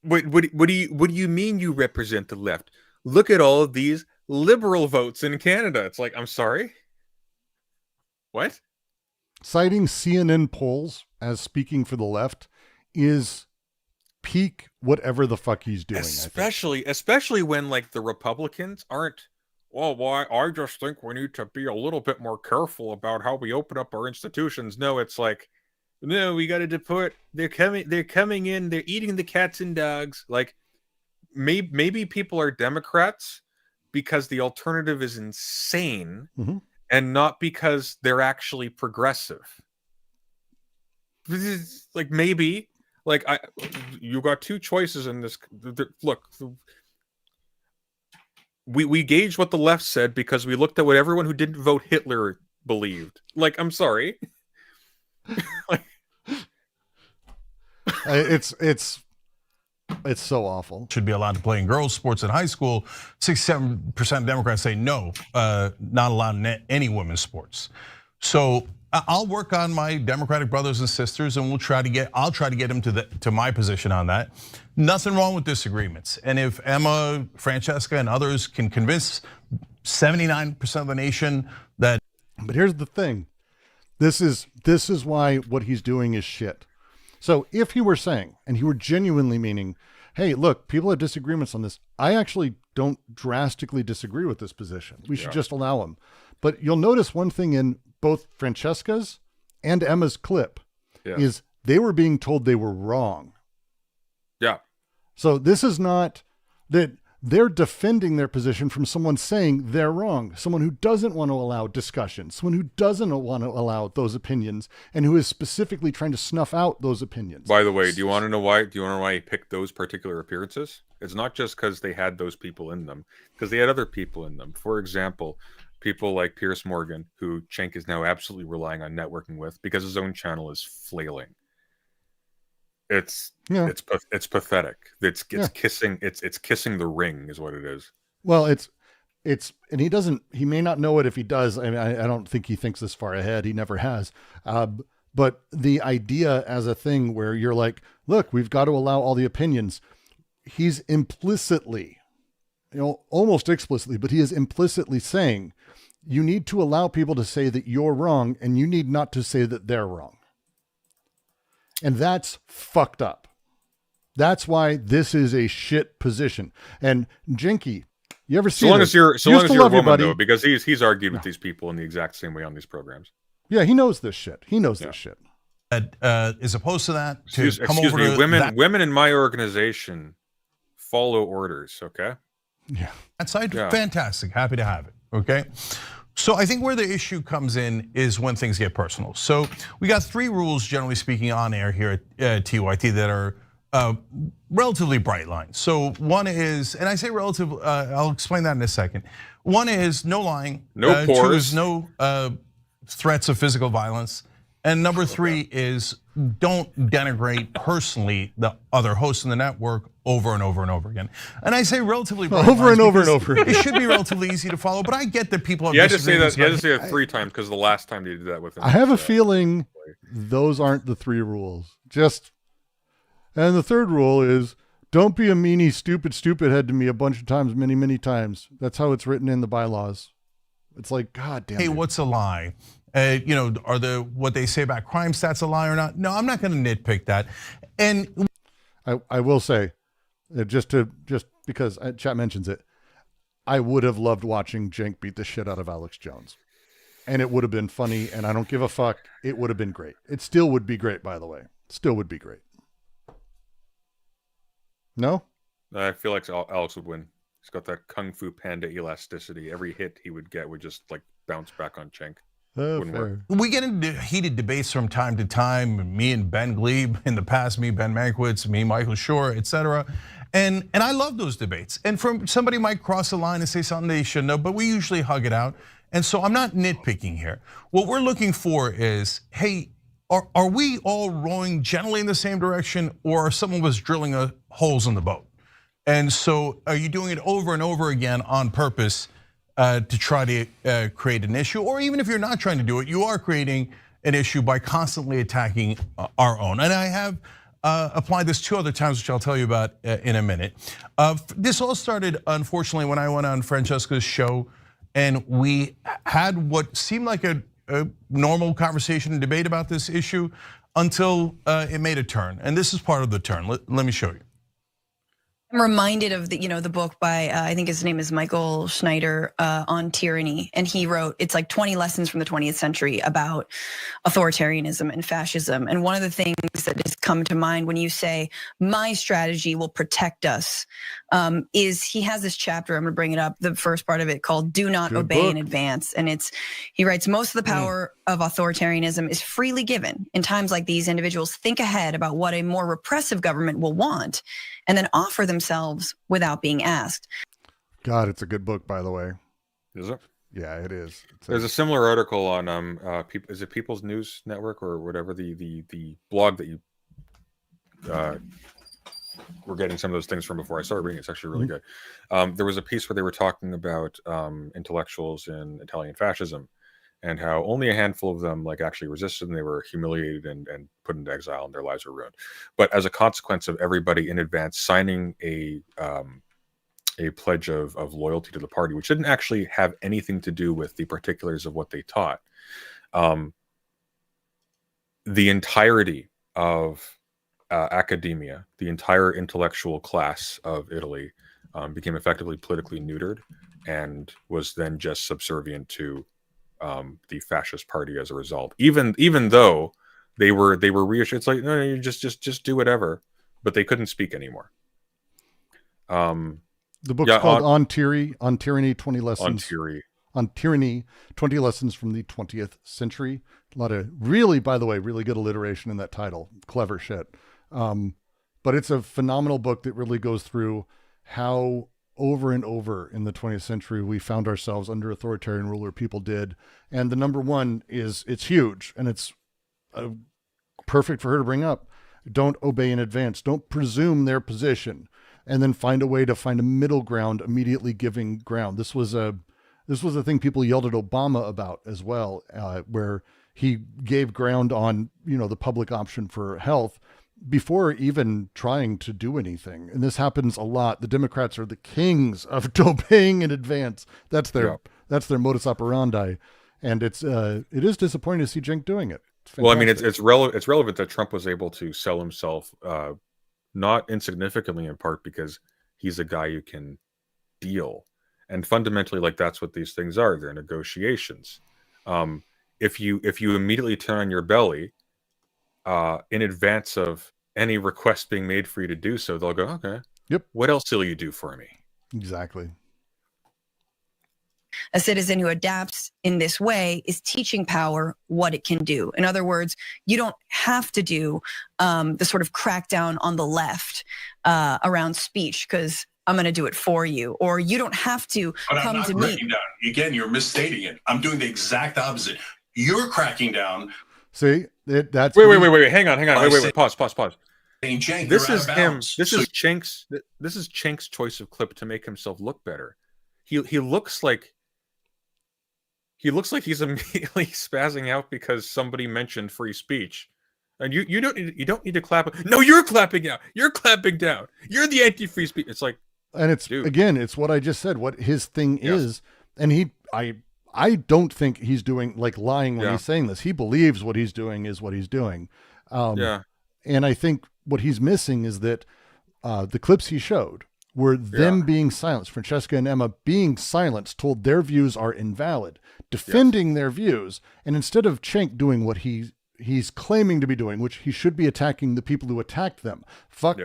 B: What do you mean you represent the left? Look at all of these liberal votes in Canada. It's like, I'm sorry? What?
A: Citing CNN polls as speaking for the left is peak whatever the fuck he's doing.
B: Especially when like the Republicans aren't, well, why I just think we need to be a little bit more careful about how we open up our institutions. No, it's like, no, we got to deport. They're coming in. They're eating the cats and dogs. Like, maybe people are Democrats because the alternative is insane, and not because they're actually progressive. Like, maybe, like, you got two choices in this. Look, we gauged what the left said because we looked at what everyone who didn't vote Hitler believed. Like, I'm sorry. Like,
A: it's so awful.
C: Should be allowed to play in girls' sports in high school. 67% of Democrats say no, not allowed in any women's sports. So I'll work on my Democratic brothers and sisters, and I'll try to get them to my position on that. Nothing wrong with disagreements. And if Emma, Francesca, and others can convince 79% of the nation that.
A: But here's the thing. This is why what he's doing is shit. So if he were saying, and he were genuinely meaning, hey, look, people have disagreements on this. I actually don't drastically disagree with this position. We should just allow them. But you'll notice one thing in both Francesca's and Emma's clip is they were being told they were wrong.
B: Yeah.
A: So this is not that they're defending their position from someone saying they're wrong, someone who doesn't want to allow discussion, someone who doesn't want to allow those opinions, and who is specifically trying to snuff out those opinions.
B: By the way, do you want to know why? Do you want to know why he picked those particular appearances? It's not just because they had those people in them, because they had other people in them. For example, people like Piers Morgan, who Cenk is now absolutely relying on networking with because his own channel is flailing. It's pathetic. It's kissing. It's kissing the ring is what it is.
A: Well, it's and he may not know it if he does. I mean, I don't think he thinks this far ahead. He never has. But the idea as a thing where you're like, look, we've got to allow all the opinions. He's implicitly, almost explicitly, but he is implicitly saying you need to allow people to say that you're wrong and you need not to say that they're wrong. And that's fucked up. That's why this is a shit position. And Jinky, you ever see?
B: So long as you're a woman, though, because he's argued with these people in the exact same way on these programs.
A: Yeah, he knows this shit. He knows this shit.
C: As opposed to that,
B: women in my organization follow orders. Okay.
A: Yeah.
C: That side, fantastic. Happy to have it. Okay. So I think where the issue comes in is when things get personal. So we got 3 rules, generally speaking, on air here at TYT that are relatively bright lines. So one is, and I say relative, I'll explain that in a second. One is no lying.
B: No pores.
C: 2 is no threats of physical violence. And number 3 is don't denigrate personally the other hosts in the network over and over and over again. And I say relatively
A: over and over and over.
C: It should be relatively easy to follow, but I get that people have.
B: You had to say that. You had to say that 3 times because the last time you did that with him.
A: I have a feeling those aren't the 3 rules. And the 3rd rule is don't be a meanie, stupid head to me a bunch of times, many times. That's how it's written in the bylaws. It's like, God damn.
C: Hey, what's a lie? Are what they say about crime stats a lie or not? No, I'm not going to nitpick that. And
A: I will say, just because chat mentions it, I would have loved watching Cenk beat the shit out of Alex Jones. And it would have been funny, and I don't give a fuck. It would have been great. It still would be great, by the way. Still would be great. No?
B: I feel like Alex would win. He's got that Kung Fu Panda elasticity. Every hit he would get would just like bounce back on Cenk. Wouldn't work.
C: We get into heated debates from time to time. Me and Ben Glebe in the past, me, Ben Mankiewicz, me, Michael Shore, etc. And I love those debates. And from somebody might cross the line and say something they shouldn't know, but we usually hug it out. And so I'm not nitpicking here. What we're looking for is, hey, are we all rowing generally in the same direction, or are some of us drilling holes in the boat? And so are you doing it over and over again on purpose to try to create an issue? Or even if you're not trying to do it, you are creating an issue by constantly attacking our own. And I have applied this 2 other times, which I'll tell you about in a minute. This all started, unfortunately, when I went on Francesca's show and we had what seemed like a normal conversation and debate about this issue until it made a turn. And this is part of the turn. Let me show you.
G: I'm reminded of the book by I think his name is Michael Schneider on tyranny, and he wrote it's like 20 lessons from the 20th century about authoritarianism and fascism. And one of the things that has come to mind when you say my strategy will protect us is he has this chapter. I'm going to bring it up. The first part of it called "Do Not Obey in Advance," and he writes most of the power of authoritarianism is freely given. In times like these, individuals think ahead about what a more repressive government will want, and then offer themselves without being asked.
A: God, it's a good book, by the way.
B: Is it?
A: Yeah, it is.
B: There's a similar article on is it People's News Network or whatever the blog that you were getting some of those things from before I started reading. It's actually really good. There was a piece where they were talking about intellectuals in Italian fascism and how only a handful of them like actually resisted, and they were humiliated and put into exile, and their lives were ruined. But as a consequence of everybody in advance signing a pledge of loyalty to the party, which didn't actually have anything to do with the particulars of what they taught, the entirety of academia, the entire intellectual class of Italy became effectively politically neutered and was then just subservient to the fascist party as a result. Even though they were reassured, it's like no, you just do whatever, but they couldn't speak anymore.
A: The book's called On Tyranny, 20 Lessons. On Tyranny, 20 Lessons from the 20th Century. A lot of really, by the way, really good alliteration in that title. Clever shit. But it's a phenomenal book that really goes through how over and over in the 20th century we found ourselves under authoritarian ruler. People did. And the number one is, it's huge, and it's perfect for her to bring up. Don't obey in advance. Don't presume their position, and then find a way to find a middle ground, immediately giving ground. This was a thing people yelled at Obama about as well, where he gave ground on, the public option for health before even trying to do anything. And this happens a lot. The Democrats are the kings of obeying in advance. That's their modus operandi. And it is disappointing to see Cenk doing it.
B: Well, I mean, it's relevant that Trump was able to sell himself, not insignificantly in part because he's a guy who can deal. And fundamentally, like, that's what these things are. They're negotiations. If you immediately turn on your belly in advance of any request being made for you to do so, they'll go, okay,
A: yep.
B: What else will you do for me?
A: Exactly.
G: A citizen who adapts in this way is teaching power what it can do. In other words, you don't have to do the sort of crackdown on the left around speech because I'm going to do it for you, or you don't have to come to me.
K: Down. Again, you're misstating it. I'm doing the exact opposite. You're cracking down.
A: See, that's
B: wait. Hang on. Wait. Pause.
K: Cenk,
B: this is him. This is Cenk's choice of clip to make himself look better. He looks like he's immediately spazzing out because somebody mentioned free speech, and you don't need to clap. No, you're clapping out. You're clapping down. You're the anti-free speech. It's like,
A: and it's again, it's what I just said. What his thing is, and I don't think he's doing like lying when he's saying this. He believes what he's doing is what he's doing. And I think what he's missing is that the clips he showed were them being silenced. Francesca and Emma being silenced, told their views are invalid, defending their views. And instead of Cenk doing what he's claiming to be doing, which he should be attacking the people who attacked them. Fuck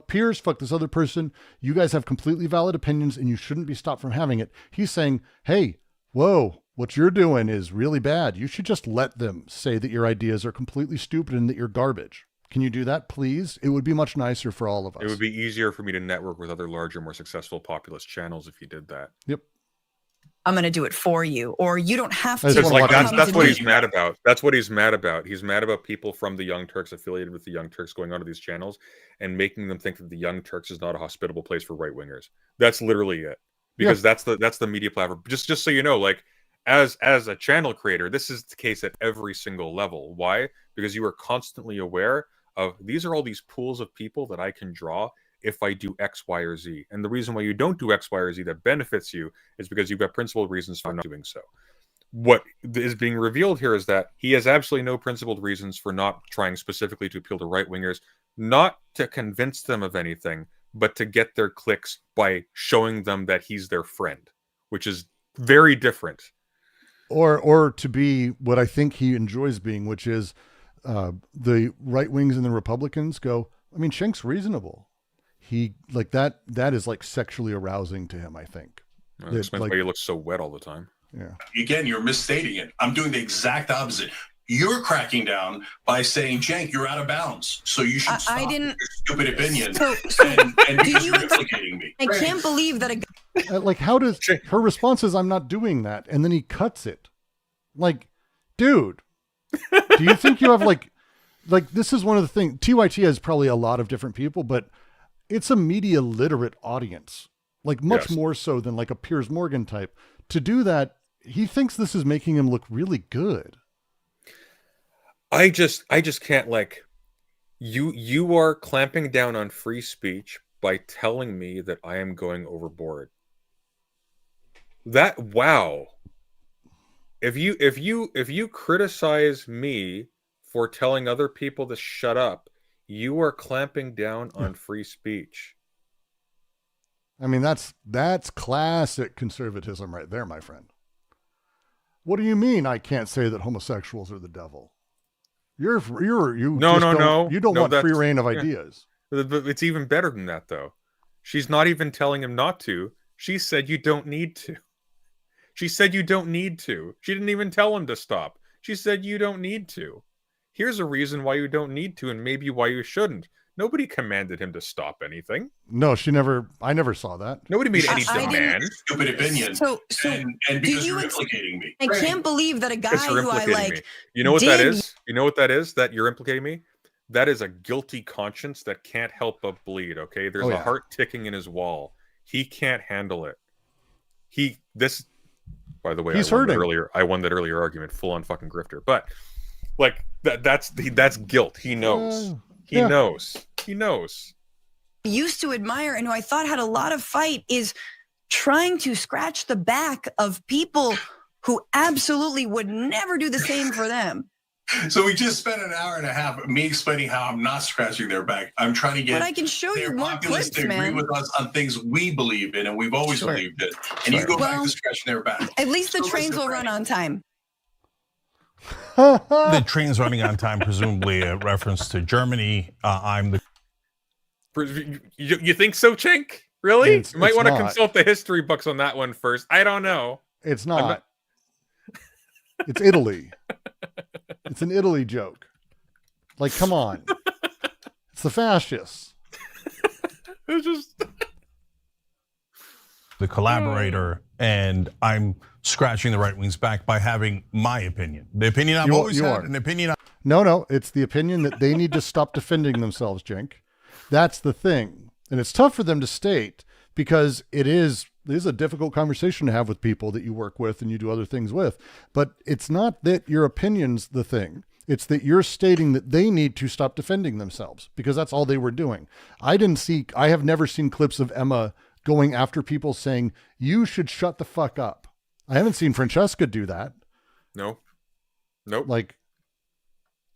A: Piers, fuck this other person. You guys have completely valid opinions and you shouldn't be stopped from having it. He's saying, hey, whoa, what you're doing is really bad. You should just let them say that your ideas are completely stupid and that you're garbage. Can you do that, please? It would be much nicer for all of us.
B: It would be easier for me to network with other larger, more successful populist channels if you did that.
A: Yep.
G: I'm going to do it for you, or you don't have to.
B: That's what he's mad about. That's what he's mad about. He's mad about people from the Young Turks affiliated with the Young Turks going onto these channels and making them think that the Young Turks is not a hospitable place for right wingers. That's literally it. Because that's the media platform. Just so you know, like as a channel creator, this is the case at every single level. Why? Because you are constantly aware of these are all these pools of people that I can draw if I do X, Y, or Z. And the reason why you don't do X, Y, or Z that benefits you is because you've got principled reasons for not doing so. What is being revealed here is that he has absolutely no principled reasons for not trying specifically to appeal to right-wingers, not to convince them of anything, but to get their clicks by showing them that he's their friend, which is very different.
A: Or to be what I think he enjoys being, which is the right wings and the Republicans go, I mean, Cenk's reasonable. He like that is like sexually arousing to him, I think.
B: That's why he looks so wet all the time.
A: Yeah.
K: Again, you're misstating it. I'm doing the exact opposite. You're cracking down by saying, Cenk, you're out of bounds. So you should stop your stupid opinion. And because you're implicating me.
G: I can't believe that
A: like, how does her response is, I'm not doing that. And then he cuts it. Like, dude, do you think you have like this is one of the things, TYT has probably a lot of different people, but it's a media literate audience, like much more so than like a Piers Morgan type. To do that, he thinks this is making him look really good.
B: I just can't, like, you are clamping down on free speech by telling me that I am going overboard. Wow. If you criticize me for telling other people to shut up, you are clamping down on free speech.
A: I mean, that's classic conservatism right there, my friend. What do you mean I can't say that homosexuals are the devil? You don't want free reign of ideas.
B: But it's even better than that, though. She's not even telling him not to. She said you don't need to. She said you don't need to. She didn't even tell him to stop. She said you don't need to. Here's a reason why you don't need to and maybe why you shouldn't. Nobody commanded him to stop anything.
A: No, I never saw that.
B: Nobody made any demand.
K: Stupid opinion.
G: So
K: and because you're implicating me.
G: I can't believe that a guy who I like.
B: Me. You know what that is? You know what that is? That you're implicating me? That is a guilty conscience that can't help but bleed, okay? There's a heart ticking in his wall. He can't handle it. By the way,
A: he's hurting.
B: I won that earlier argument, full on fucking grifter. But like that's guilt. He knows. He knows.
G: Used to admire and who I thought had a lot of fight is trying to scratch the back of people who absolutely would never do the same for them.
K: So we just spent an hour and a half me explaining how I'm not scratching their back. I'm trying to get
G: but I can show you more clips,
K: to agree with us on things we believe in and we've always believed in. And you go back to scratching their back.
G: At least the trains will run on time.
C: The train's running on time, presumably a reference to Germany.
B: You think so, Cenk? Really? You might want to consult the history books on that one first. I don't know.
A: It's not. It's Italy. It's an Italy joke. Like, come on. It's the fascists.
B: It's just
C: the collaborator, and I'm scratching the right wing's back by having my opinion. The opinion I've always had, an opinion.
A: No, it's the opinion that they need to stop defending themselves, Cenk. That's the thing. And it's tough for them to state because it is a difficult conversation to have with people that you work with and you do other things with. But it's not that your opinion's the thing. It's that you're stating that they need to stop defending themselves because that's all they were doing. I have never seen clips of Emma going after people saying, you should shut the fuck up. I haven't seen Francesca do that.
B: No. Nope.
A: Like,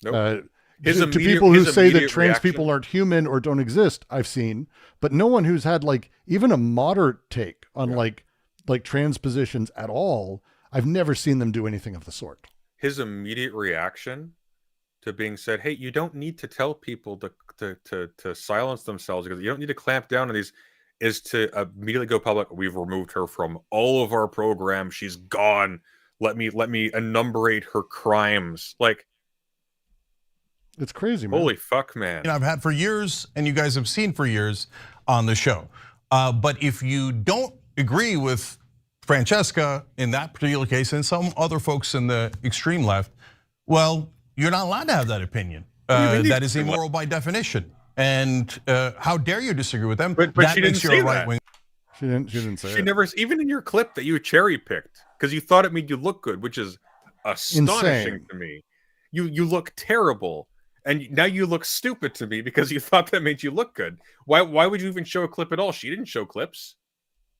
B: nope.
A: to people who say that trans people aren't human or don't exist, I've seen, but no one who's had like even a moderate take on like trans positions at all. I've never seen them do anything of the sort.
B: His immediate reaction to being said, "Hey, you don't need to tell people to silence themselves because you don't need to clamp down on these," is to immediately go public. We've removed her from all of our programs. She's gone. Let me enumerate her crimes. Like,
A: it's crazy, man.
B: Holy fuck, man.
C: I've had for years, and you guys have seen for years on the show. But if you don't agree with Francesca in that particular case, and some other folks in the extreme left, well, you're not allowed to have that opinion. That is immoral by definition. And how dare you disagree with them?
B: But
C: that
B: she
C: makes
B: didn't
C: you a
B: say
C: right
B: that.
C: wing.
A: She didn't say it.
B: She never, even in your clip that you cherry picked because you thought it made you look good, which is astonishing
A: Insane.
B: to me. You look terrible, and now you look stupid to me because you thought that made you look good. Why would you even show a clip at all? She didn't show clips.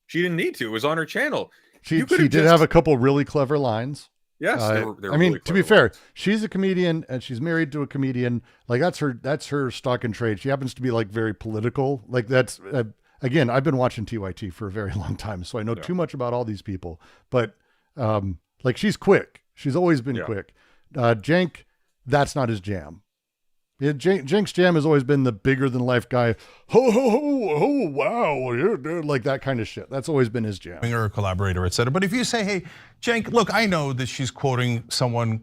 B: She didn't need to. It was on her channel.
A: She did have a couple really clever lines.
B: Yes, they were
A: I mean,
B: really
A: to be
B: clever
A: fair, she's a comedian and she's married to a comedian. Like that's her stock and trade. She happens to be like very political. Like that's again, I've been watching TYT for a very long time, so I know too much about all these people. But like she's quick. She's always been quick. Cenk, that's not his jam. Yeah, Cenk's jam has always been the bigger than life guy. Ho ho ho ho! Wow, like that kind of shit. That's always been his jam.
C: Or a collaborator, etc. But if you say, "Hey, Cenk, look, I know that she's quoting someone,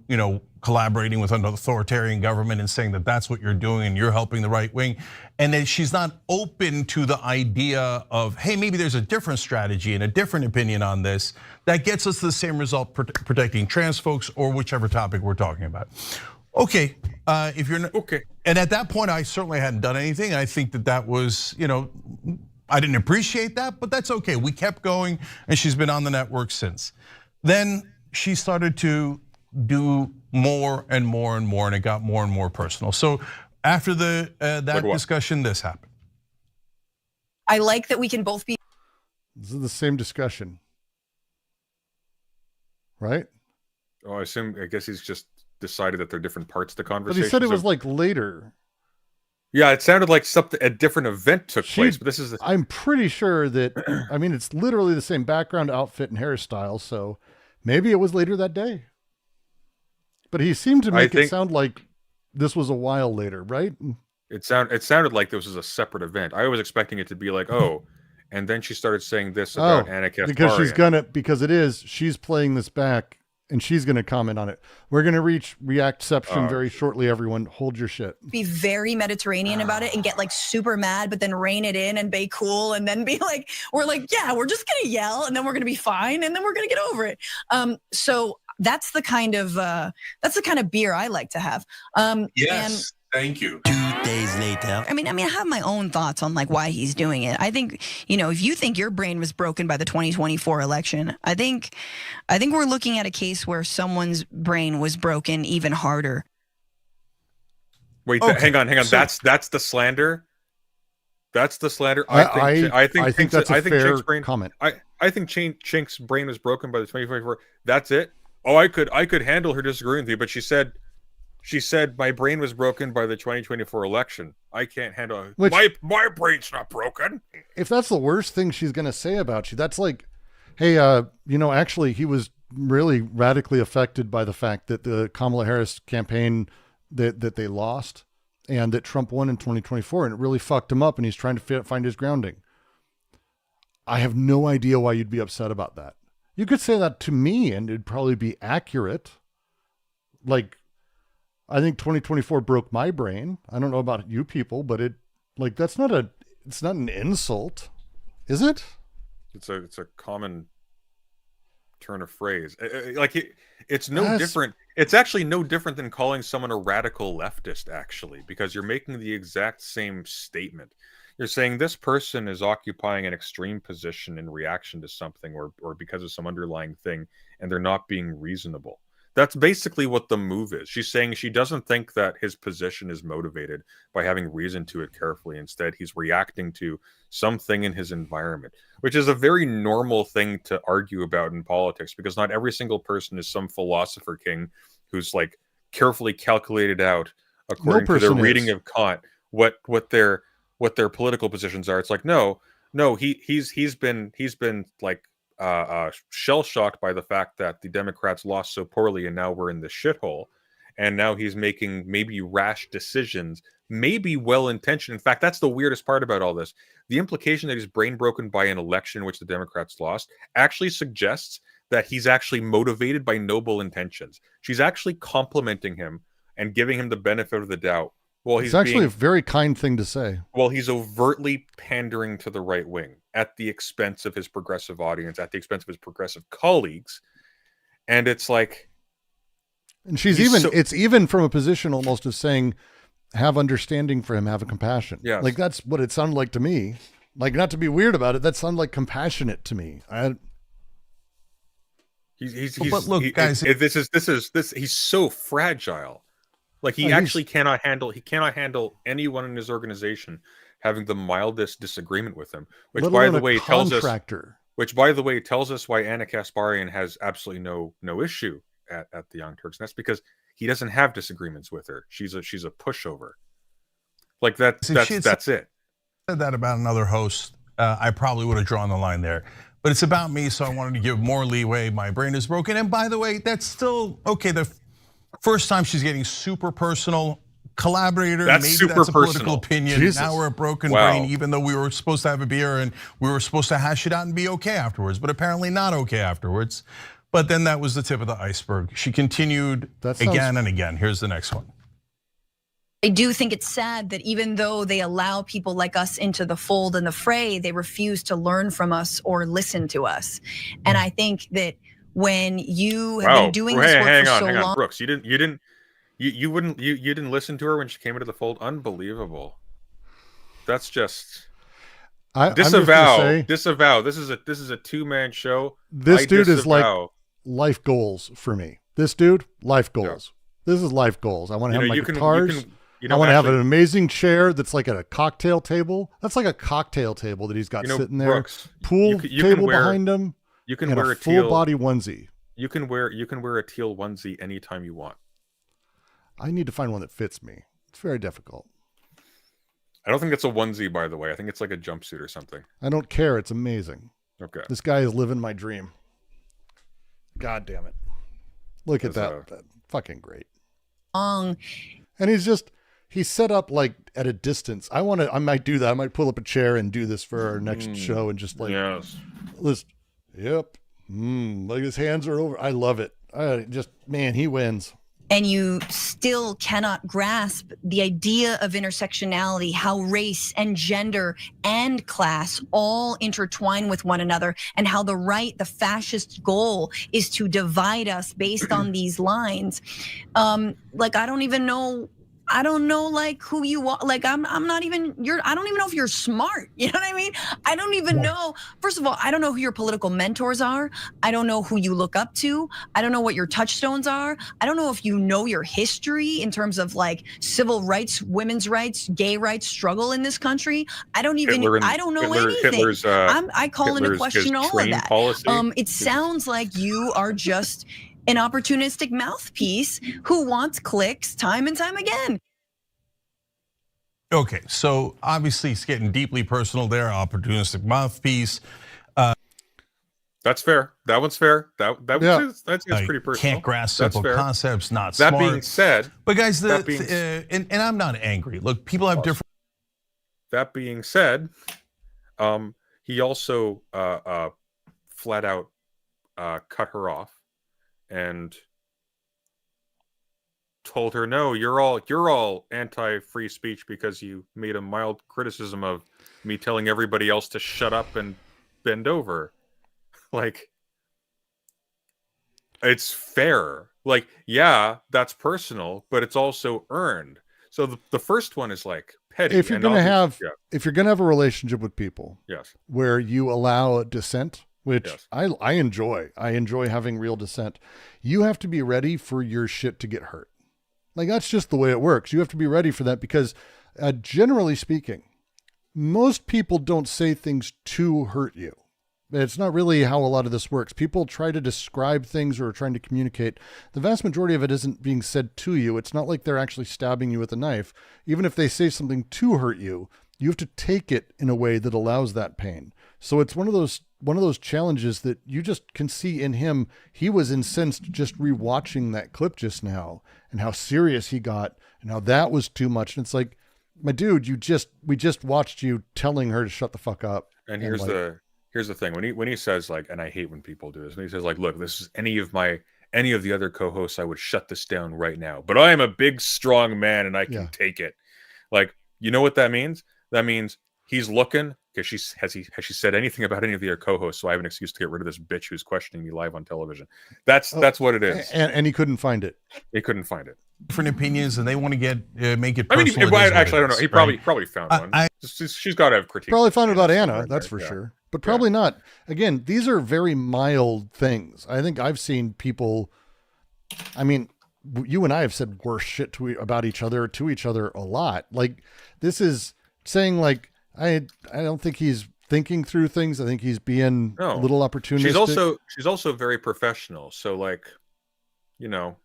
C: collaborating with an authoritarian government and saying that that's what you're doing and you're helping the right wing," and that she's not open to the idea of, "Hey, maybe there's a different strategy and a different opinion on this that gets us the same result protecting trans folks or whichever topic we're talking about." Okay, if you're not,
B: okay,
C: and at that point, I certainly hadn't done anything. I think that was, I didn't appreciate that, but that's okay. We kept going, and she's been on the network since. Then she started to do more and more and more, and it got more and more personal. So after that discussion, this happened.
G: I like that we can both be.
A: This is the same discussion, right?
B: Oh, I guess he's just decided that they're different parts of the conversation.
A: But he said it was like later.
B: Yeah, it sounded like a different event took place, but this is
A: I'm pretty sure that, I mean, it's literally the same background, outfit, and hairstyle, so maybe it was later that day. But he seemed to make it sound like this was a while later, right?
B: It sounded like this was a separate event. I was expecting it to be like, oh, and then she started saying this about Anna Kasparian.
A: Because she's playing this back, and she's going to comment on it. We're going to reach reactception very shortly, everyone. Hold your shit.
G: Be very Mediterranean about it and get like super mad, but then rein it in and be cool and then be like, we're just going to yell and then we're going to be fine and then we're going to get over it. So that's the kind of beer I like to have.
K: Yes. Thank you.
L: 2 days later.
G: I mean, I have my own thoughts on like why he's doing it. I think, if you think your brain was broken by the 2024 election, I think we're looking at a case where someone's brain was broken even harder.
B: Wait, hang on. So, that's the slander. That's the slander. I think
A: that's a fair
B: brain,
A: comment.
B: I think Cenk's brain was broken by the 2024. That's it. Oh, I could handle her disagreeing with you, but she said my brain was broken by the 2024 election. I can't handle it. My brain's not broken.
A: If that's the worst thing she's going to say about you, that's like, hey, actually he was really radically affected by the fact that the Kamala Harris campaign that they lost and that Trump won in 2024, and it really fucked him up, and he's trying to find his grounding. I have no idea why you'd be upset about that. You could say that to me and it'd probably be accurate. Like, I think 2024 broke my brain. I don't know about you people, but it's not an insult, is it?
B: It's a common turn of phrase. It's no different. It's actually no different than calling someone a radical leftist, actually, because you're making the exact same statement. You're saying this person is occupying an extreme position in reaction to something or because of some underlying thing, and they're not being reasonable. That's basically what the move is. She's saying she doesn't think that his position is motivated by having reason to it carefully. Instead, he's reacting to something in his environment, which is a very normal thing to argue about in politics, because not every single person is some philosopher king who's like carefully calculated out according to their reading of Kant, what their political positions are. It's like no, he's been like shell shocked by the fact that the Democrats lost so poorly, and now we're in this shithole, and now he's making maybe rash decisions, maybe well intentioned. In fact, that's the weirdest part about all this. The implication that he's brain broken by an election in which the Democrats lost actually suggests that he's actually motivated by noble intentions. She's actually complimenting him and giving him the benefit of the doubt. Well,
A: it's actually a very kind thing to say.
B: Well, he's overtly pandering to the right wing at the expense of his progressive audience, at the expense of his progressive colleagues. And it's like,
A: and it's even from a position almost of saying, have understanding for him, have a compassion.
B: Yeah.
A: Like that's what it sounded like to me. Like, not to be weird about it, that sounded like compassionate to me.
C: But look, guys,
B: he's so fragile. Like he actually cannot handle anyone in his organization having the mildest disagreement with him, which by the way tells us why Anna Kasparian has absolutely no issue at the Young Turks. And that's because he doesn't have disagreements with her. She's a pushover. Like that's it.
C: Said that about another host, I probably would have drawn the line there. But it's about me, so I wanted to give more leeway. My brain is broken. And by the way, that's still okay. The first time she's getting super personal. Collaborator, maybe that's a political opinion. Jesus. Now we're a broken brain, even though we were supposed to have a beer and we were supposed to hash it out and be okay afterwards, but apparently not okay afterwards. But then that was the tip of the iceberg. She continued again and again. Here's the next one.
G: I do think it's sad that even though they allow people like us into the fold and the fray, they refuse to learn from us or listen to us. And I think that when you have been doing this work for so long,
B: Brooks, you didn't listen to her when she came into the fold. Unbelievable. That's just disavow. This is a two-man show.
A: This dude is like life goals for me. This dude, life goals. Yeah. This is life goals. I want to have my guitars. I want to have an amazing chair that's like at a cocktail table. That's like a cocktail table that he's got sitting there.
B: Brooks,
A: pool table behind him.
B: You can wear a
A: full body onesie.
B: You can wear a teal onesie anytime you want.
A: I need to find one that fits me. It's very difficult.
B: I don't think it's a onesie, by the way. I think it's like a jumpsuit or something.
A: I don't care. It's amazing.
B: Okay.
A: This guy is living my dream. God damn it. Look at that. Fucking great. And he's set up like at a distance. I might do that. I might pull up a chair and do this for our next show and just like, listen. Yep. Like his hands are over. I love it. Man, he wins.
G: And you still cannot grasp the idea of intersectionality, how race and gender and class all intertwine with one another, and how the fascist goal is to divide us based on these lines. Like I don't know like who you are. Like I don't even know if you're smart. You know what I mean? I don't even know. First of all, I don't know who your political mentors are. I don't know who you look up to. I don't know what your touchstones are. I don't know if you know your history in terms of like civil rights, women's rights, gay rights struggle in this country. I don't know anything. I call into question all of that. It sounds like you are just an opportunistic mouthpiece who wants clicks time and time again.
C: Okay, so obviously it's getting deeply personal there, opportunistic mouthpiece.
B: That's fair. That one's fair. That's pretty personal.
C: Can't grasp simple concepts, not smart.
B: That being said,
C: but guys, and I'm not angry. Look, people have different.
B: That being said, he also flat out cut her off and told her, no, you're all anti-free speech because you made a mild criticism of me telling everybody else to shut up and bend over. Like, it's fair. Like, yeah, that's personal, but it's also earned. So the first one is like petty.
A: If you're gonna have a relationship with people, where you allow dissent, which I enjoy having real dissent, you have to be ready for your shit to get hurt. Like, that's just the way it works. You have to be ready for that because generally speaking, most people don't say things to hurt you. It's not really how a lot of this works. People try to describe things or are trying to communicate. The vast majority of it isn't being said to you. It's not like they're actually stabbing you with a knife. Even if they say something to hurt you, you have to take it in a way that allows that pain. So it's one of those challenges that you just can see in him. He was incensed just rewatching that clip just now and how serious he got and how that was too much. And it's like, my dude, we just watched you telling her to shut the fuck up.
B: And here's the thing. When he says like, and I hate when people do this, when he says like, look, this is any of the other co-hosts, I would shut this down right now. But I am a big, strong man and I can take it. Like, you know what that means? That means he's looking because has she said anything about any of the other co-hosts? So I have an excuse to get rid of this bitch who's questioning me live on television. That's what it is.
A: And he couldn't find it.
B: He couldn't find it.
C: Different opinions, and they want to make it
B: I
C: personal.
B: mean, actually, I don't know. He probably found one. She's got to have critiques.
A: Probably found it about Anna, that's for sure. But probably not. Again, these are very mild things. I think I've seen people. I mean, you and I have said worse shit about each other to each other a lot. Like, this is saying like I don't think he's thinking through things. I think he's being a little opportunistic.
B: She's also very professional. So like, you know,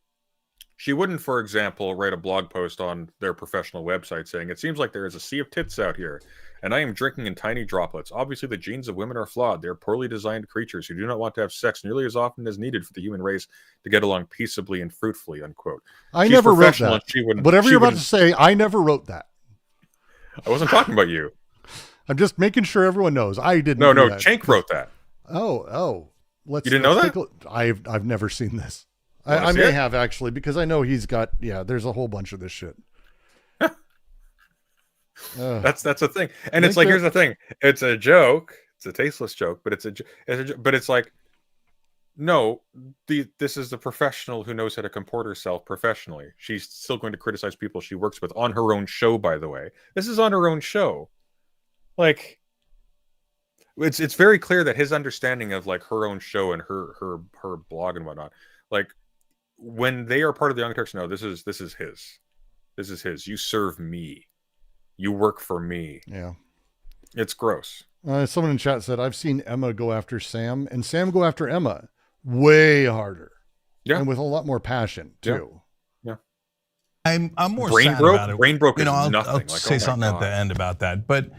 B: she wouldn't, for example, write a blog post on their professional website saying, it seems like there is a sea of tits out here, and I am drinking in tiny droplets. Obviously, the genes of women are flawed. They're poorly designed creatures who do not want to have sex nearly as often as needed for the human race to get along peaceably and fruitfully, unquote.
A: I never wrote that. Whatever you're about to say, I never wrote that.
B: I wasn't talking about you.
A: I'm just making sure everyone knows. I didn't.
B: No, Cenk wrote that.
A: Oh. You
B: didn't know that?
A: I've never seen this. I may have actually, because I know he's got, there's a whole bunch of this shit.
B: That's a thing. And it's like, here's the thing. It's a joke. It's a tasteless joke, but it's like, no, this is the professional who knows how to comport herself professionally. She's still going to criticize people she works with on her own show, by the way. This is on her own show. Like, it's very clear that his understanding of like her own show and her blog and whatnot, like, when they are part of the Young Turks, no, this is his. You serve me. You work for me.
A: Yeah.
B: It's gross.
A: Someone in chat said, I've seen Emma go after Sam and Sam go after Emma way harder. Yeah. And with a lot more passion too.
C: Yeah. I'm more sad about it.
B: Brain broke is
C: I'll
B: nothing.
C: Say something at the end about that. But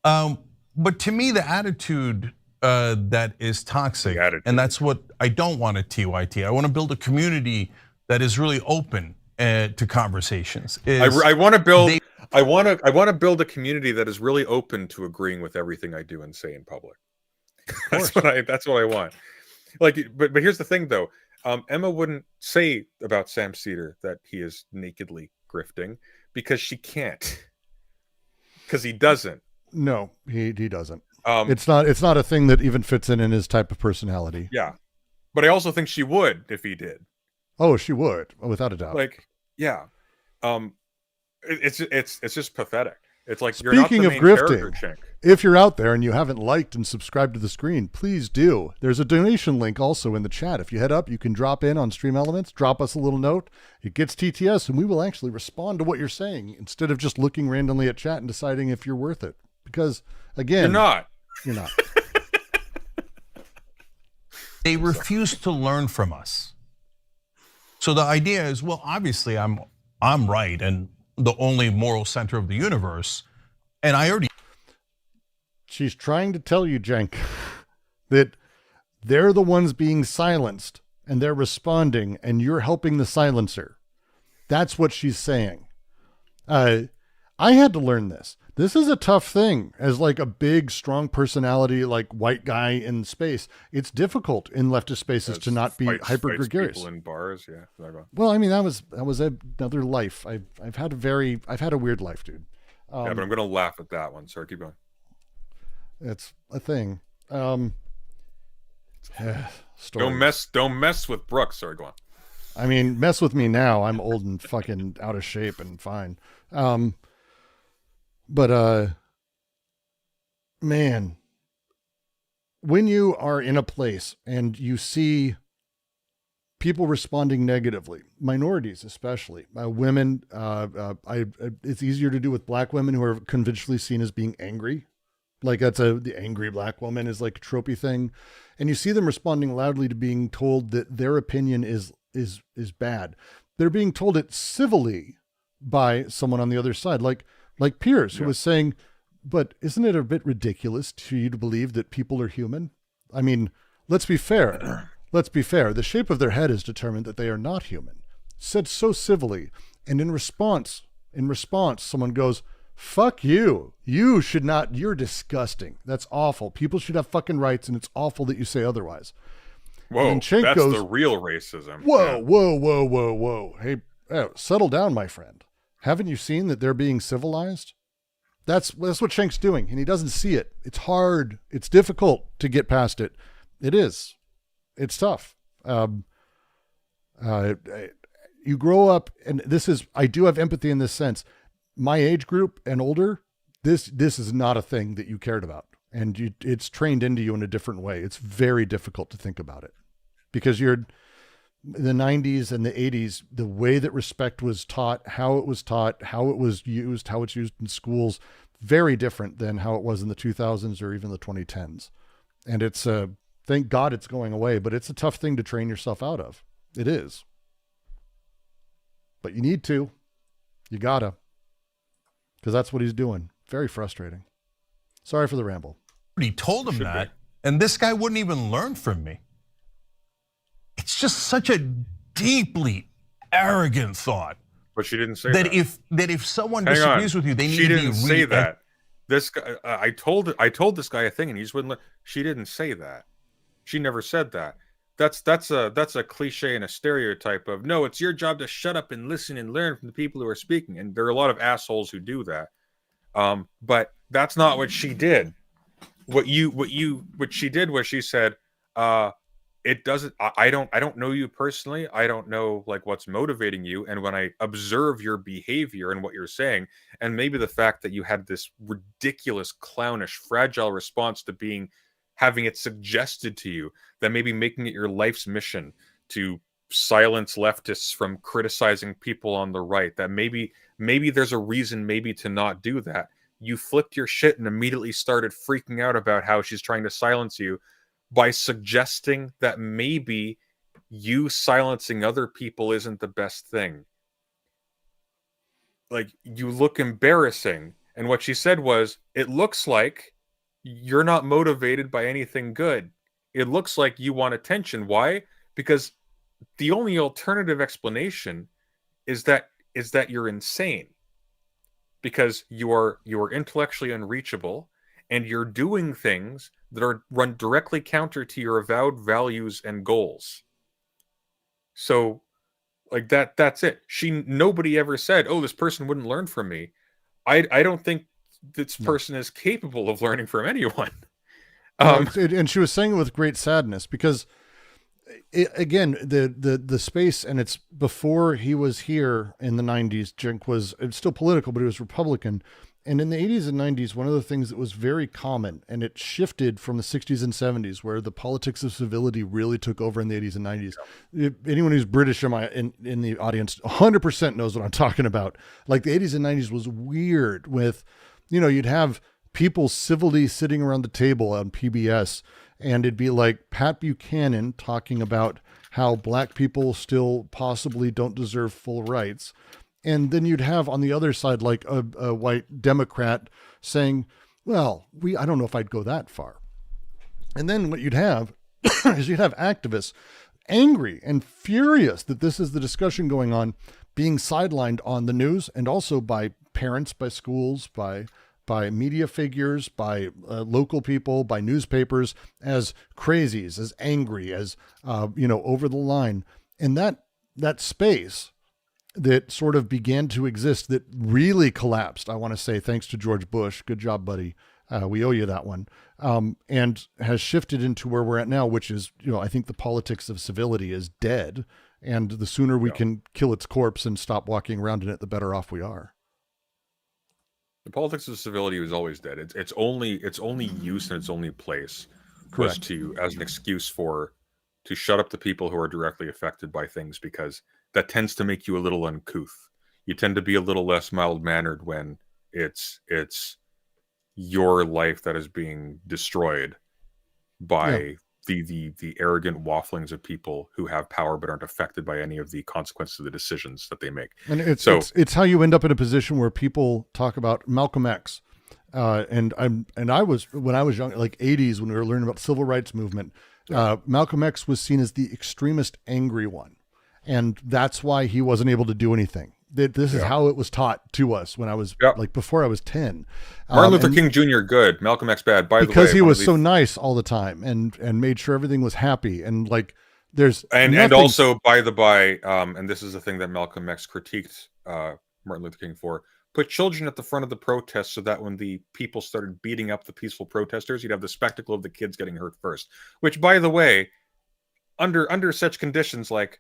C: to me, the attitude that is toxic, and that's what I don't want at TYT. I want to build a community that is really open to conversations.
B: I want to build. I want to build a community that is really open to agreeing with everything I do and say in public. That's what I want. Like, but here's the thing, though. Emma wouldn't say about Sam Cedar that he is nakedly grifting because she can't, because he doesn't.
A: No, he doesn't. It's not a thing that even fits in his type of personality.
B: Yeah, but I also think she would if he did.
A: Oh, she would, without a doubt.
B: Like, yeah, it's just pathetic. It's like,
A: speaking
B: you're not the
A: of
B: main
A: grifting,
B: Cenk.
A: If you're out there and you haven't liked and subscribed to the screen, please do. There's a donation link also in the chat. If you head up, you can drop in on Stream Elements, drop us a little note. It gets TTS, and we will actually respond to what you're saying instead of just looking randomly at chat and deciding if you're worth it. Because again, You're not.
C: They refuse to learn from us. So the idea is, well, obviously I'm right and the only moral center of the universe, and I already.
A: She's trying to tell you, Cenk, that they're the ones being silenced and they're responding, and you're helping the silencer. That's what she's saying. I had to learn this. This is a tough thing as like a big, strong personality, like white guy in space. It's difficult in leftist spaces to not be hyper gregarious.
B: People in bars, yeah.
A: Well, I mean, that was another life. I've had a weird life, dude.
B: Yeah, but I'm gonna laugh at that one. Sorry, keep going.
A: It's a thing.
B: Don't mess with Brooks. Sorry, go on.
A: I mean, mess with me now. I'm old and fucking out of shape and fine. But man, when you are in a place and you see people responding negatively, minorities especially, women, it's easier to do with black women who are conventionally seen as being angry Like the angry black woman is like a tropey thing. And you see them responding loudly to being told that their opinion is bad. They're being told it civilly by someone on the other side, like Pierce, who was saying, but isn't it a bit ridiculous to you to believe that people are human? I mean, let's be fair. Let's be fair. The shape of their head is determined that they are not human. Said so civilly. And in response, someone goes, fuck you. You should not. You're disgusting. That's awful. People should have fucking rights, and it's awful that you say otherwise.
B: Whoa, that's the real racism.
A: Whoa. Hey, settle down, my friend. Haven't you seen that they're being civilized? That's what Cenk's doing, and he doesn't see it. It's hard. It's difficult to get past it. It is. It's tough. You grow up, and I do have empathy in this sense. My age group and older, this is not a thing that you cared about, and it's trained into you in a different way. It's very difficult to think about it because you're the 90s and the 80s, the way that respect was taught, how it was taught, how it was used, how it's used in schools, very different than how it was in the 2000s or even the 2010s. And it's thank God it's going away, but it's a tough thing to train yourself out of. It is. But you need to. You gotta. Because that's what he's doing. Very frustrating. Sorry for the ramble.
C: He told him that, and this guy wouldn't even learn from me. It's just such a deeply arrogant thought.
B: But she didn't say that.
C: If someone disagrees with you, they need to be.
B: She didn't say that. This guy, I told this guy a thing, and he just wouldn't let. She didn't say that. She never said that. That's a cliche and a stereotype of, no, it's your job to shut up and listen and learn from the people who are speaking. And there are a lot of assholes who do that. But that's not what she did. What she did was she said, it doesn't, I don't know you personally. I don't know like what's motivating you. And when I observe your behavior and what you're saying, and maybe the fact that you had this ridiculous, clownish, fragile response to having it suggested to you, that maybe making it your life's mission to silence leftists from criticizing people on the right, that maybe there's a reason maybe to not do that. You flipped your shit and immediately started freaking out about how she's trying to silence you by suggesting that maybe you silencing other people isn't the best thing. Like, you look embarrassing. And what she said was, it looks like you're not motivated by anything good. It looks like you want attention. Why? Because the only alternative explanation is that you're insane. Because you are intellectually unreachable, and you're doing things that run directly counter to your avowed values and goals. So, like that's it. Nobody ever said, "Oh, this person wouldn't learn from me." I don't think this person is capable of learning from anyone.
A: And she was saying it with great sadness because, again, the space, and it's before he was here in the 90s. Cenk it's still political, but he was Republican. And in the 80s and 90s, one of the things that was very common, and it shifted from the 60s and 70s, where the politics of civility really took over in the 80s and 90s. If anyone who's British in the audience 100% knows what I'm talking about. Like, the 80s and 90s was weird with, you'd have people civilly sitting around the table on PBS, and it'd be like Pat Buchanan talking about how black people still possibly don't deserve full rights. And then you'd have on the other side, like a white Democrat saying, well, I don't know if I'd go that far. And then what you'd have is you'd have activists angry and furious that this is the discussion going on, being sidelined on the news, and also by parents, by schools, by media figures, by local people, by newspapers, as crazies, as angry, as, over the line. And that space that sort of began to exist, that really collapsed, I want to say, thanks to George Bush. Good job, buddy. We owe you that one. And has shifted into where we're at now, which is, I think the politics of civility is dead. And the sooner we can kill its corpse and stop walking around in it, the better off we are.
B: The politics of civility was always dead. It's only use and its only place was as an excuse to shut up the people who are directly affected by things, because that tends to make you a little uncouth. You tend to be a little less mild-mannered when it's your life that is being destroyed by the arrogant wafflings of people who have power but aren't affected by any of the consequences of the decisions that they make.
A: And it's how you end up in a position where people talk about Malcolm X. And I was, when I was young, like 80s, when we were learning about the civil rights movement, Malcolm X was seen as the extremist angry one. And that's why he wasn't able to do anything. This is how it was taught to us when I was like before I was 10.
B: Martin Luther King Jr. good, Malcolm X bad. By the way,
A: because he was so nice all the time and made sure everything was happy, and like there's
B: and also by the by, and this is the thing that Malcolm X critiqued Martin Luther King for: put children at the front of the protest so that when the people started beating up the peaceful protesters, you'd have the spectacle of the kids getting hurt first. Which, by the way, under such conditions, like,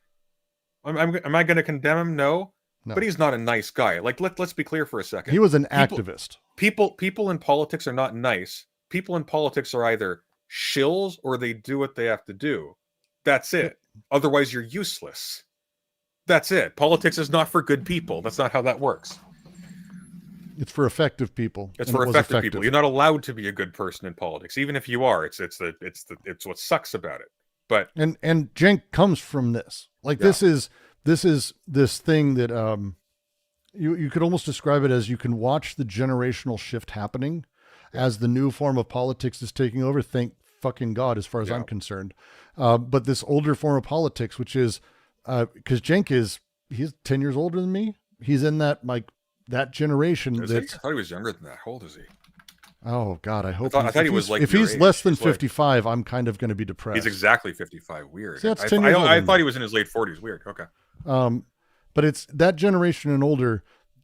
B: am I going to condemn him? No. But he's not a nice guy. Like, let's be clear for a second.
A: He was an activist.
B: People in politics are not nice. People in politics are either shills or they do what they have to do. That's it. Otherwise, you're useless. That's it. Politics is not for good people. That's not how that works.
A: It's for effective people.
B: It's for effective people. You're not allowed to be a good person in politics, even if you are. It's what sucks about it. But
A: and Cenk comes from this. Like this is this thing that you could almost describe it as you can watch the generational shift happening as the new form of politics is taking over. Thank fucking God, as far as I'm concerned. But this older form of politics, which is because Cenk he's 10 years older than me. He's in that that generation.
B: I thought he was younger than that. How old is he?
A: Oh God, I hope.
B: I thought he was like.
A: If he's less than 55, I'm kind of going to be depressed.
B: He's exactly 55. Weird.
A: See, that's 10 years older
B: I thought he was in his late 40s. Weird. Okay.
A: But it's that generation and older.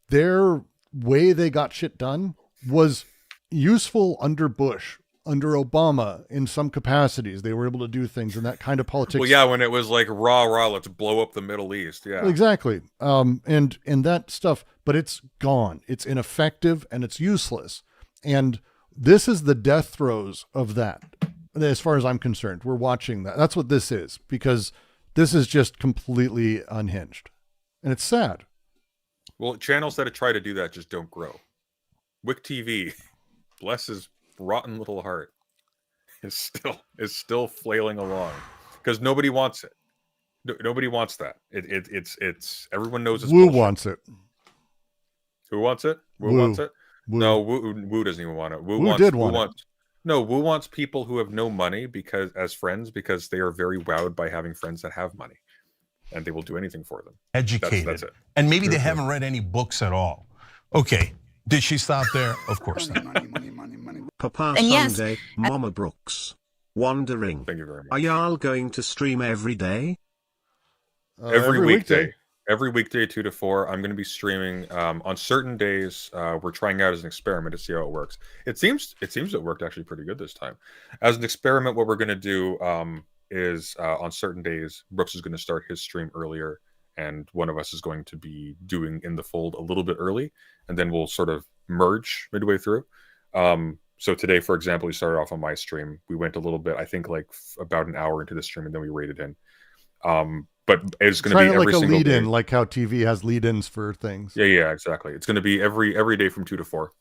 A: Their way they got shit done was useful under Bush, under Obama in some capacities. They were able to do things in that kind of politics.
B: Well, yeah, when it was like rah, let's blow up the Middle East. Yeah,
A: exactly. And that stuff, but it's gone. It's ineffective and it's useless. And this is the death throes of that. As far as I'm concerned, we're watching that. That's what this is, because this is just completely unhinged. And it's sad.
B: Well, channels that try to do that just don't grow. Wick TV, bless his rotten little heart, is still flailing along because nobody wants it. Nobody wants that. It's everyone knows it's
A: Woo
B: bullshit.
A: Wants it.
B: Who wants it? Woo wants it? Woo. No, Woo doesn't even want it. Woo wants people who have no money because they are very wowed by having friends that have money, and they will do anything for them.
C: Educated.
B: That's it.
C: And maybe they haven't read any books at all. Okay, did she stop there? Of course not.
D: Papa
G: And
D: Sunday, Mama Brooks. Wondering,
B: Thank you very much.
D: Are y'all going to stream every day?
B: Every weekday. Every weekday, 2 to 4. I'm going to be streaming on certain days. We're trying out as an experiment to see how it works. It seems it worked actually pretty good this time. As an experiment, what we're going to do is on certain days, Brooks is going to start his stream earlier, and one of us is going to be doing In the Fold a little bit early, and then we'll sort of merge midway through. So today, for example, we started off on my stream. We went a little bit, I think, like about an hour into the stream, and then we rated in. But it's going to be every
A: like a
B: single
A: lead
B: day.
A: in, like how TV has lead ins for things.
B: Yeah, exactly. It's going to be every day from 2 to 4.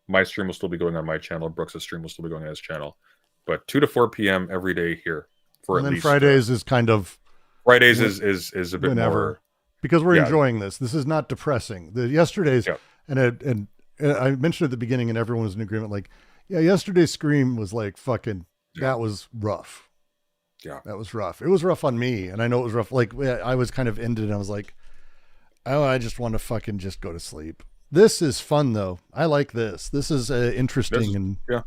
B: My stream will still be going on my channel. Brooks' stream will still be going on his channel. But 2 to 4 p.m. every day here for
A: and
B: at
A: then
B: least.
A: Fridays is kind of.
B: Fridays is a bit more.
A: Because we're enjoying this. This is not depressing. The yesterday's and I mentioned at the beginning, and everyone was in agreement. Like, yeah, yesterday's stream was like fucking. That was rough.
B: Yeah,
A: that was rough. It was rough on me, and I know it was rough. Like, I was kind of ended, and I was like, oh, I just want to fucking just go to sleep. This is fun, though. I like this. This is interesting.
B: Yeah.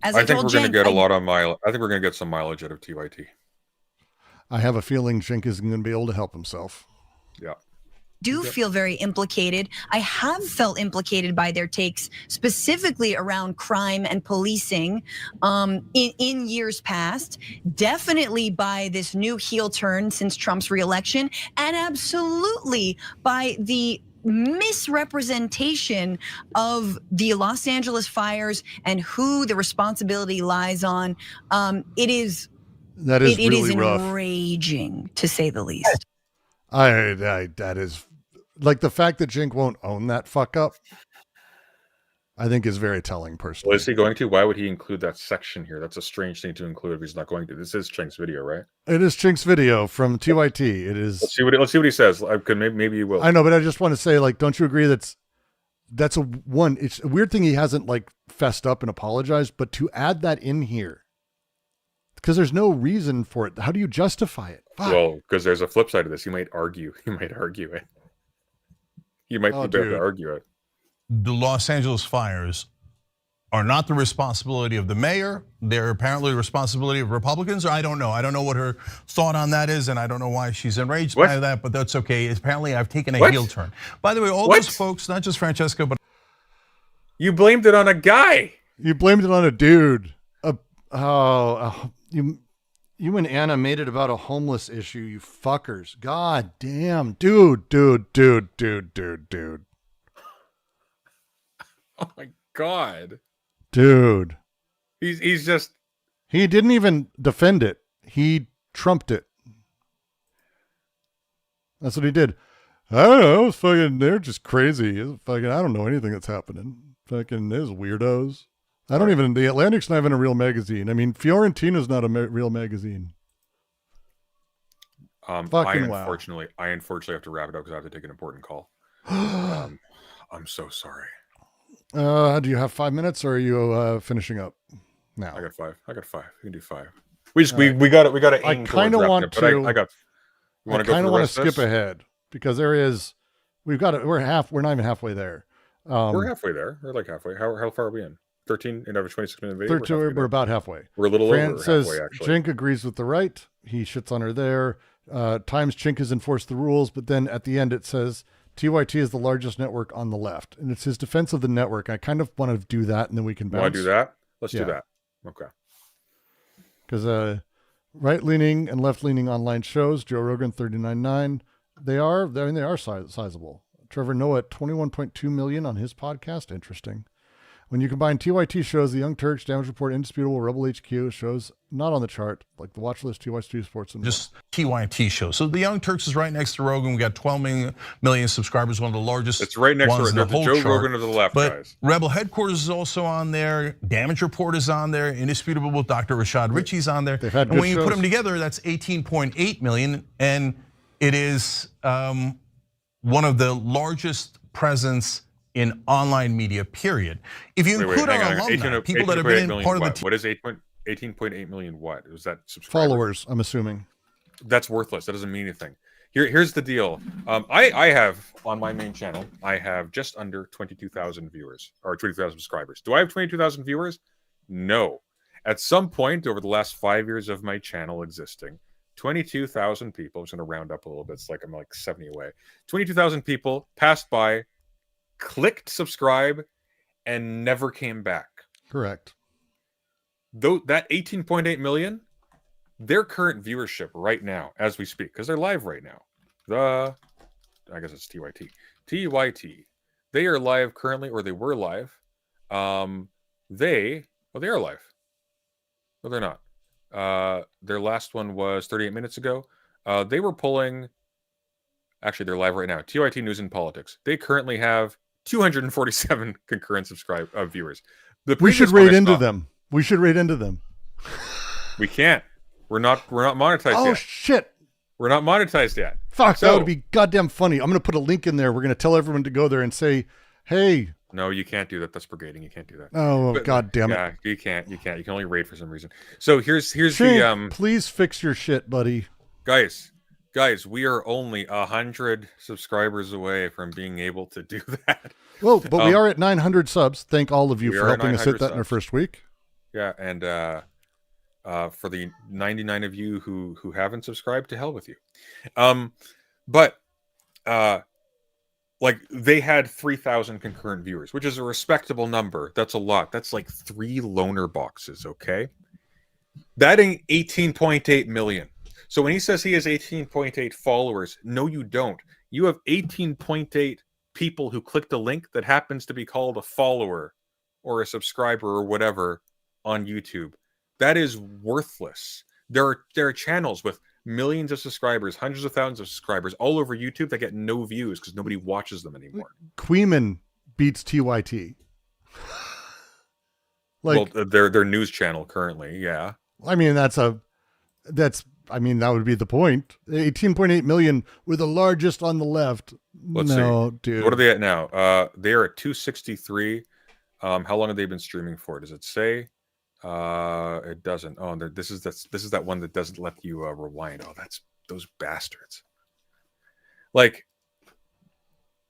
G: I think
B: we're going to get I think we're going to get some mileage out of TYT.
A: I have a feeling Cenk isn't going to be able to help himself.
B: Yeah.
G: Do feel very implicated. I have felt implicated by their takes, specifically around crime and policing in years past, definitely by this new heel turn since Trump's reelection, and absolutely by the misrepresentation of the Los Angeles fires and who the responsibility lies on. It is really rough. Enraging, to say the least.
A: That is like the fact that Cenk won't own that fuck up. I think is very telling personally.
B: Well, is he going to? Why would he include that section here? That's a strange thing to include if he's not going to. This is Cenk's video, right?
A: It is Cenk's video from TYT. It is.
B: Let's see what he says. Maybe he will.
A: I know, but I just want to say, like, don't you agree that's it's a weird thing he hasn't like fessed up and apologized, but to add that in here, because there's no reason for it. How do you justify it? Fuck.
B: Well, because there's a flip side of this. He might argue. He might argue it. He might be able to argue it.
C: The Los Angeles fires are not the responsibility of the mayor. They're apparently the responsibility of Republicans. Or I don't know. I don't know what her thought on that is, and I don't know why she's enraged by that, but that's okay. Apparently, I've taken a heel turn. By the way, all those folks, not just Francesca, but...
B: You blamed it on a guy.
A: You blamed it on a dude. You and Anna made it about a homeless issue, you fuckers. God damn. Dude.
B: Oh my God.
A: Dude.
B: He's just...
A: He didn't even defend it. He trumped it. That's what he did. I don't know. Fucking, they're just crazy. Fucking, I don't know anything that's happening. Fucking, there's weirdos. I don't even, the Atlantic's not even a real magazine. I mean, Fiorentina's not a real magazine.
B: I unfortunately have to wrap it up because I have to take an important call. I'm so sorry.
A: Do you have 5 minutes, or are you finishing up now?
B: I got five. We can do 5. We got to.
A: I kind of want to.
B: I
A: kind of want to skip ahead because there is. We're not even halfway there.
B: We're halfway there. We're like halfway. How far are we in? 13 and over 26 minute video.
A: We're about halfway.
B: We're a little
A: Fran
B: over
A: says,
B: halfway, actually.
A: Cenk agrees with the right. He shits on her there. Times Cenk has enforced the rules, but then at the end it says TYT is the largest network on the left, and it's his defense of the network. I kind of want to do that, and then we can bounce.
B: Want to do that? Let's do that. Okay.
A: Because right-leaning and left-leaning online shows, Joe Rogan 39.9, they are sizable. Trevor Noah at 21.2 million on his podcast. Interesting. When you combine TYT shows, The Young Turks, Damage Report, Indisputable, Rebel HQ, shows not on the chart, like the Watch List, TYT Sports, and
C: just TYT shows. So The Young Turks is right next to Rogan. We got 12 million subscribers, one of the largest.
B: It's right next to
C: the
B: Joe Rogan of the left,
C: but
B: guys.
C: Rebel Headquarters is also on there. Damage Report is on there. Indisputable with Dr. Rashad Ritchie's on there.
A: They've had
C: and when you
A: shows.
C: put them together, that's 18.8 million, and it is one of the largest presence in online media, period. If you include our alumni, people that have been part of the team.
B: What is 18.8 million what? Was that subscribers?
A: Followers, I'm assuming.
B: That's worthless. That doesn't mean anything. Here's the deal. I have, on my main channel, I have just under 22,000 viewers, or 22,000 subscribers. Do I have 22,000 viewers? No. At some point over the last 5 years of my channel existing, 22,000 people, I'm just going to round up a little bit, it's like I'm like 70 away. 22,000 people passed by, clicked subscribe, and never came back.
A: Correct.
B: Though that 18.8 million, their current viewership right now, as we speak, because they're live right now. I guess it's TYT. TYT. They are live currently, or they were live. They are live. No, they're not. Their last one was 38 minutes ago. They were pulling. Actually, they're live right now. TYT News and Politics. They currently have 247 concurrent viewers.
A: We should rate into them. We should rate into them.
B: We can't. We're not monetized yet.
A: Oh shit.
B: We're not monetized yet.
A: Fuck, that would be goddamn funny. I'm going to put a link in there. We're going to tell everyone to go there and say, "Hey."
B: No, you can't do that. That's brigading. You can't do that.
A: Oh, god damn it.
B: Yeah, you can't. You can only rate for some reason. So here's
A: Cenk, please fix your shit, buddy.
B: Guys, we are only 100 subscribers away from being able to do that.
A: Well, but we are at 900 subs. Thank all of you for helping us hit that in our first week.
B: Yeah, and for the 99 of you who haven't subscribed, to hell with you. But like they had 3,000 concurrent viewers, which is a respectable number. That's a lot. That's like 3 loner boxes, okay? That ain't 18.8 million. So when he says he has 18.8 followers, no, you don't. You have 18.8 people who clicked a link that happens to be called a follower or a subscriber or whatever on YouTube. That is worthless. There are channels with millions of subscribers, hundreds of thousands of subscribers all over YouTube that get no views because nobody watches them anymore.
A: Queeman beats TYT. Like,
B: well, their news channel currently, yeah.
A: I mean, I mean, that would be the point. 18.8 million. We're the largest on the left.
B: Let's
A: no,
B: see.
A: dude.
B: What are they at now? They are at 263. How long have they been streaming for? Does it say? It doesn't. Oh, this is that one that doesn't let you rewind. Oh, that's those bastards. Like,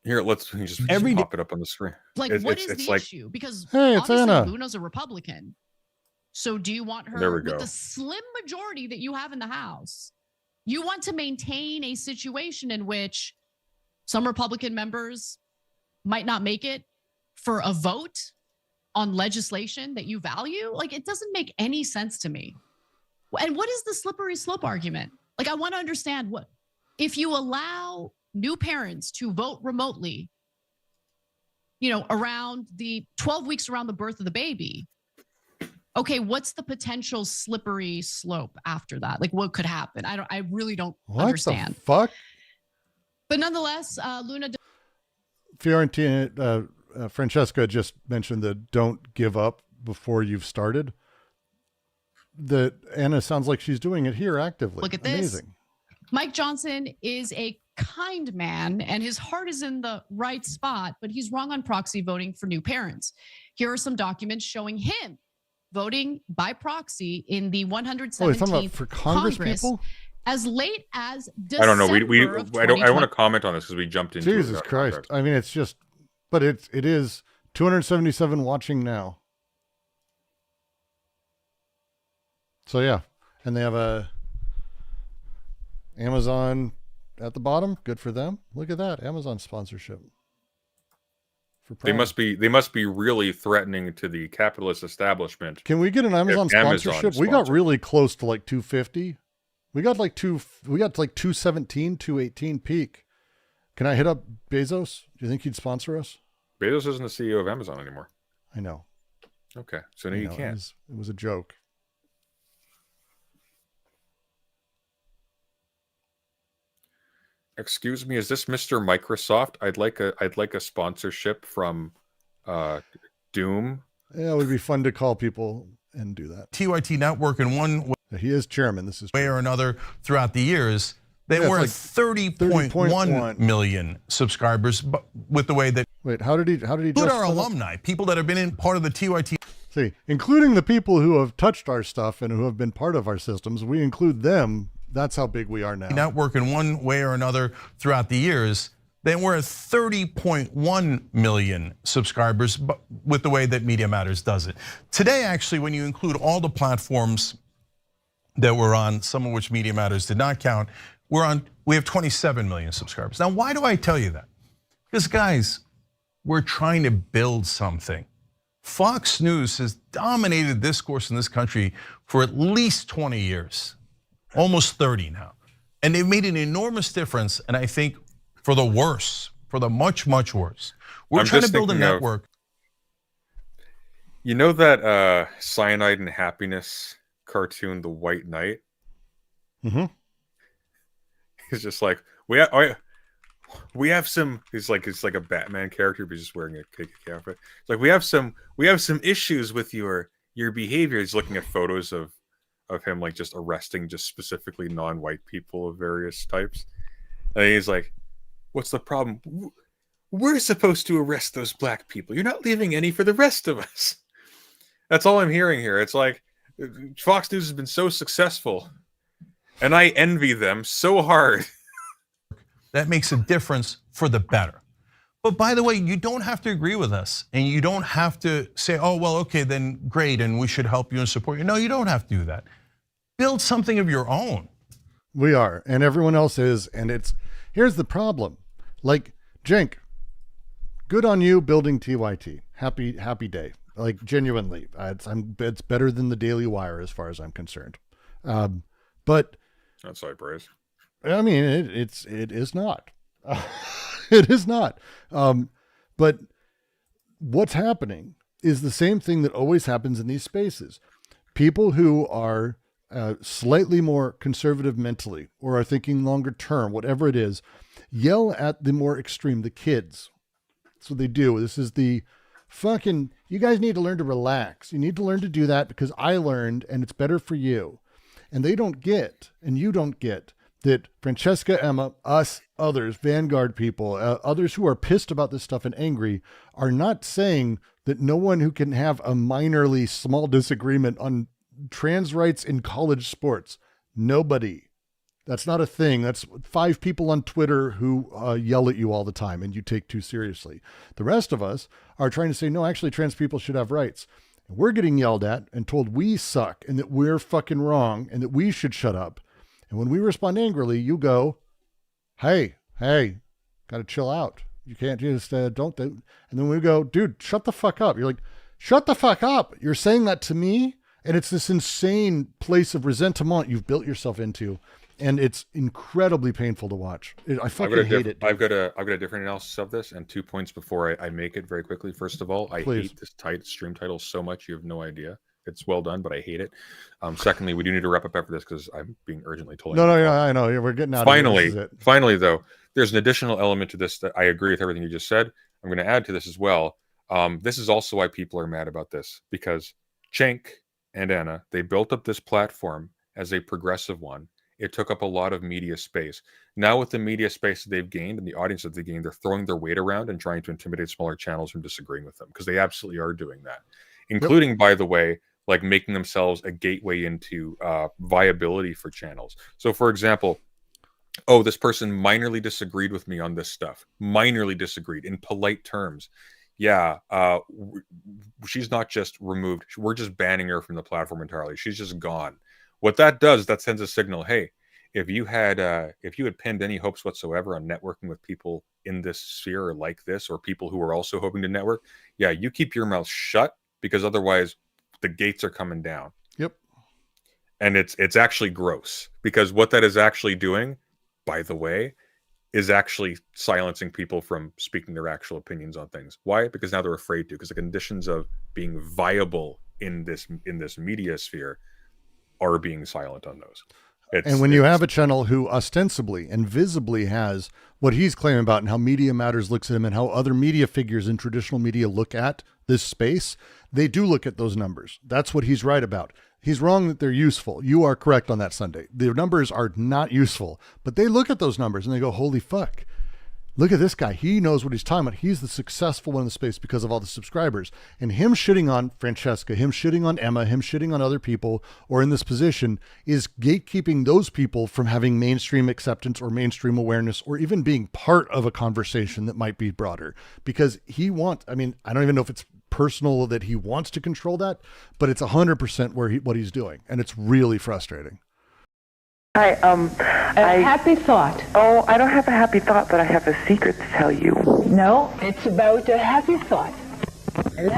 B: here, let's just pop it up on the screen.
L: Like, what is the issue? Because
A: hey, it's
L: obviously
A: Anna.
L: Luna's a Republican. So do you want her
B: There we
L: with
B: go.
L: the slim majority that you have in the House? You want to maintain a situation in which some Republican members might not make it for a vote on legislation that you value? Like, it doesn't make any sense to me. And what is the slippery slope argument? Like, I want to understand what, if you allow new parents to vote remotely, around the 12 weeks around the birth of the baby, okay, what's the potential slippery slope after that? Like, what could happen? I really don't understand.
A: What the fuck?
L: But nonetheless, Luna.
A: Fiorentina, Francesca just mentioned the don't give up before you've started. That Anna sounds like she's doing it here actively.
L: Look at this.
A: Amazing.
L: Mike Johnson is a kind man and his heart is in the right spot, but he's wrong on proxy voting for new parents. Here are some documents showing him voting by proxy in the 117th
A: for Congress people
L: as late as December.
B: I don't know. I don't want to
L: 2020.
B: comment on this because we jumped into
A: Jesus Christ. I mean, it's just, but it is 277 watching now. So yeah, and they have a Amazon at the bottom. Good for them. Look at that Amazon sponsorship.
B: They must be really threatening to the capitalist establishment.
A: Can we get an Amazon sponsorship? We got really close to like 250. We got like 217, 218 peak. Can I hit up Bezos? Do you think he'd sponsor us?
B: Bezos isn't the CEO of Amazon anymore.
A: I know.
B: Okay, so now you can't.
A: It was a joke.
B: Excuse me, is this Mr. Microsoft? I'd like a sponsorship from Doom.
A: Yeah, it would be fun to call people and do that.
C: TYT network in one way.
A: He is chairman. This is
C: way or another throughout the years. They were at 30.1 million subscribers, but with the way that
A: how did he
C: include our alumni, people that have been in part of the TYT.
A: See, including the people who have touched our stuff and who have been part of our systems, we include them. That's how big we are now.
C: Network in one way or another throughout the years. They were at 30.1 million subscribers, but with the way that Media Matters does it. Today, actually, when you include all the platforms that we're on, some of which Media Matters did not count, we have 27 million subscribers. Now, why do I tell you that? Because guys, we're trying to build something. Fox News has dominated discourse in this country for at least 20 years, almost 30 now. And they've made an enormous difference, and I think for the worse, for the much, much worse. We're trying to build a network.
B: You know that Cyanide and Happiness cartoon, The White Knight?
A: Mm-hmm.
B: He's just like, we have some. It's like a Batman character, but he's just wearing a KKK outfit. It's like we have some issues with your behavior. He's looking at photos of him like just arresting just specifically non-white people of various types, and he's like, "What's the problem? We're supposed to arrest those black people. You're not leaving any for the rest of us." That's all I'm hearing here. It's like Fox News has been so successful, and I envy them so hard.
C: That makes a difference for the better. But by the way, you don't have to agree with us, and you don't have to say, oh, well, okay, then great, and we should help you and support you. No, you don't have to do that. Build something of your own.
A: We are, and everyone else is, and here's the problem. Like, Cenk, good on you building TYT. Happy day. Like, genuinely, it's better than the Daily Wire as far as I'm concerned. But
B: that's high praise.
A: I mean, it is not. It is not. But what's happening is the same thing that always happens in these spaces. People who are slightly more conservative mentally or are thinking longer term, whatever it is, yell at the more extreme, the kids. That's what they do. This is the fucking, you guys need to learn to relax. You need to learn to do that because I learned and it's better for you. And they don't get, and you don't get, that Francesca, Emma, us, others, Vanguard people, others who are pissed about this stuff and angry are not saying that no one who can have a minorly small disagreement on trans rights in college sports. Nobody. That's not a thing. That's 5 people on Twitter who yell at you all the time and you take too seriously. The rest of us are trying to say, no, actually trans people should have rights. And we're getting yelled at and told we suck and that we're fucking wrong and that we should shut up. And when we respond angrily, you go, hey, got to chill out. You can't just don't. And then we go, dude, shut the fuck up. You're like, shut the fuck up. You're saying that to me. And it's this insane place of resentment you've built yourself into. And it's incredibly painful to watch. I fucking hate it.
B: I've got a different analysis of this, and 2 points before I make it very quickly. First of all, I hate this stream title so much. You have no idea. It's well done, but I hate it. Secondly, we do need to wrap up after this because I'm being urgently told.
A: No, I know. We're getting out
B: finally,
A: of it.
B: Finally, though, there's an additional element to this that I agree with everything you just said. I'm going to add to this as well. This is also why people are mad about this, because Cenk and Anna, they built up this platform as a progressive one. It took up a lot of media space. Now with the media space that they've gained and the audience that they gained, they're throwing their weight around and trying to intimidate smaller channels from disagreeing with them, because they absolutely are doing that, including, by the way, like making themselves a gateway into viability for channels. So, for example, oh, this person minorly disagreed with me on this stuff. Minorly disagreed in polite terms. Yeah, she's not just removed. We're just banning her from the platform entirely. She's just gone. What that does, that sends a signal. Hey, if you had pinned any hopes whatsoever on networking with people in this sphere or like this, or people who are also hoping to network, yeah, you keep your mouth shut, because otherwise the gates are coming down.
A: Yep.
B: And it's actually gross, because what that is actually doing, by the way, is actually silencing people from speaking their actual opinions on things. Why? Because now they're afraid to, because the conditions of being viable in this media sphere are being silent on those.
A: And when you have a channel who ostensibly and visibly has what he's claiming about and how Media Matters looks at him and how other media figures in traditional media look at this space, they do look at those numbers. That's what he's right about. He's wrong that they're useful. You are correct on that, Sunday. The numbers are not useful, but they look at those numbers and they go, holy fuck. Look at this guy. He knows what he's talking about. He's the successful one in the space because of all the subscribers. And him shitting on Francesca, him shitting on Emma, him shitting on other people or in this position is gatekeeping those people from having mainstream acceptance or mainstream awareness or even being part of a conversation that might be broader. Because I don't even know if it's personal that he wants to control that, but it's 100% what he's doing. And it's really frustrating.
M: Hi,
N: A happy thought.
M: Oh, I don't have a happy thought, but I have a secret to tell you.
N: No, it's about a happy thought. Hello?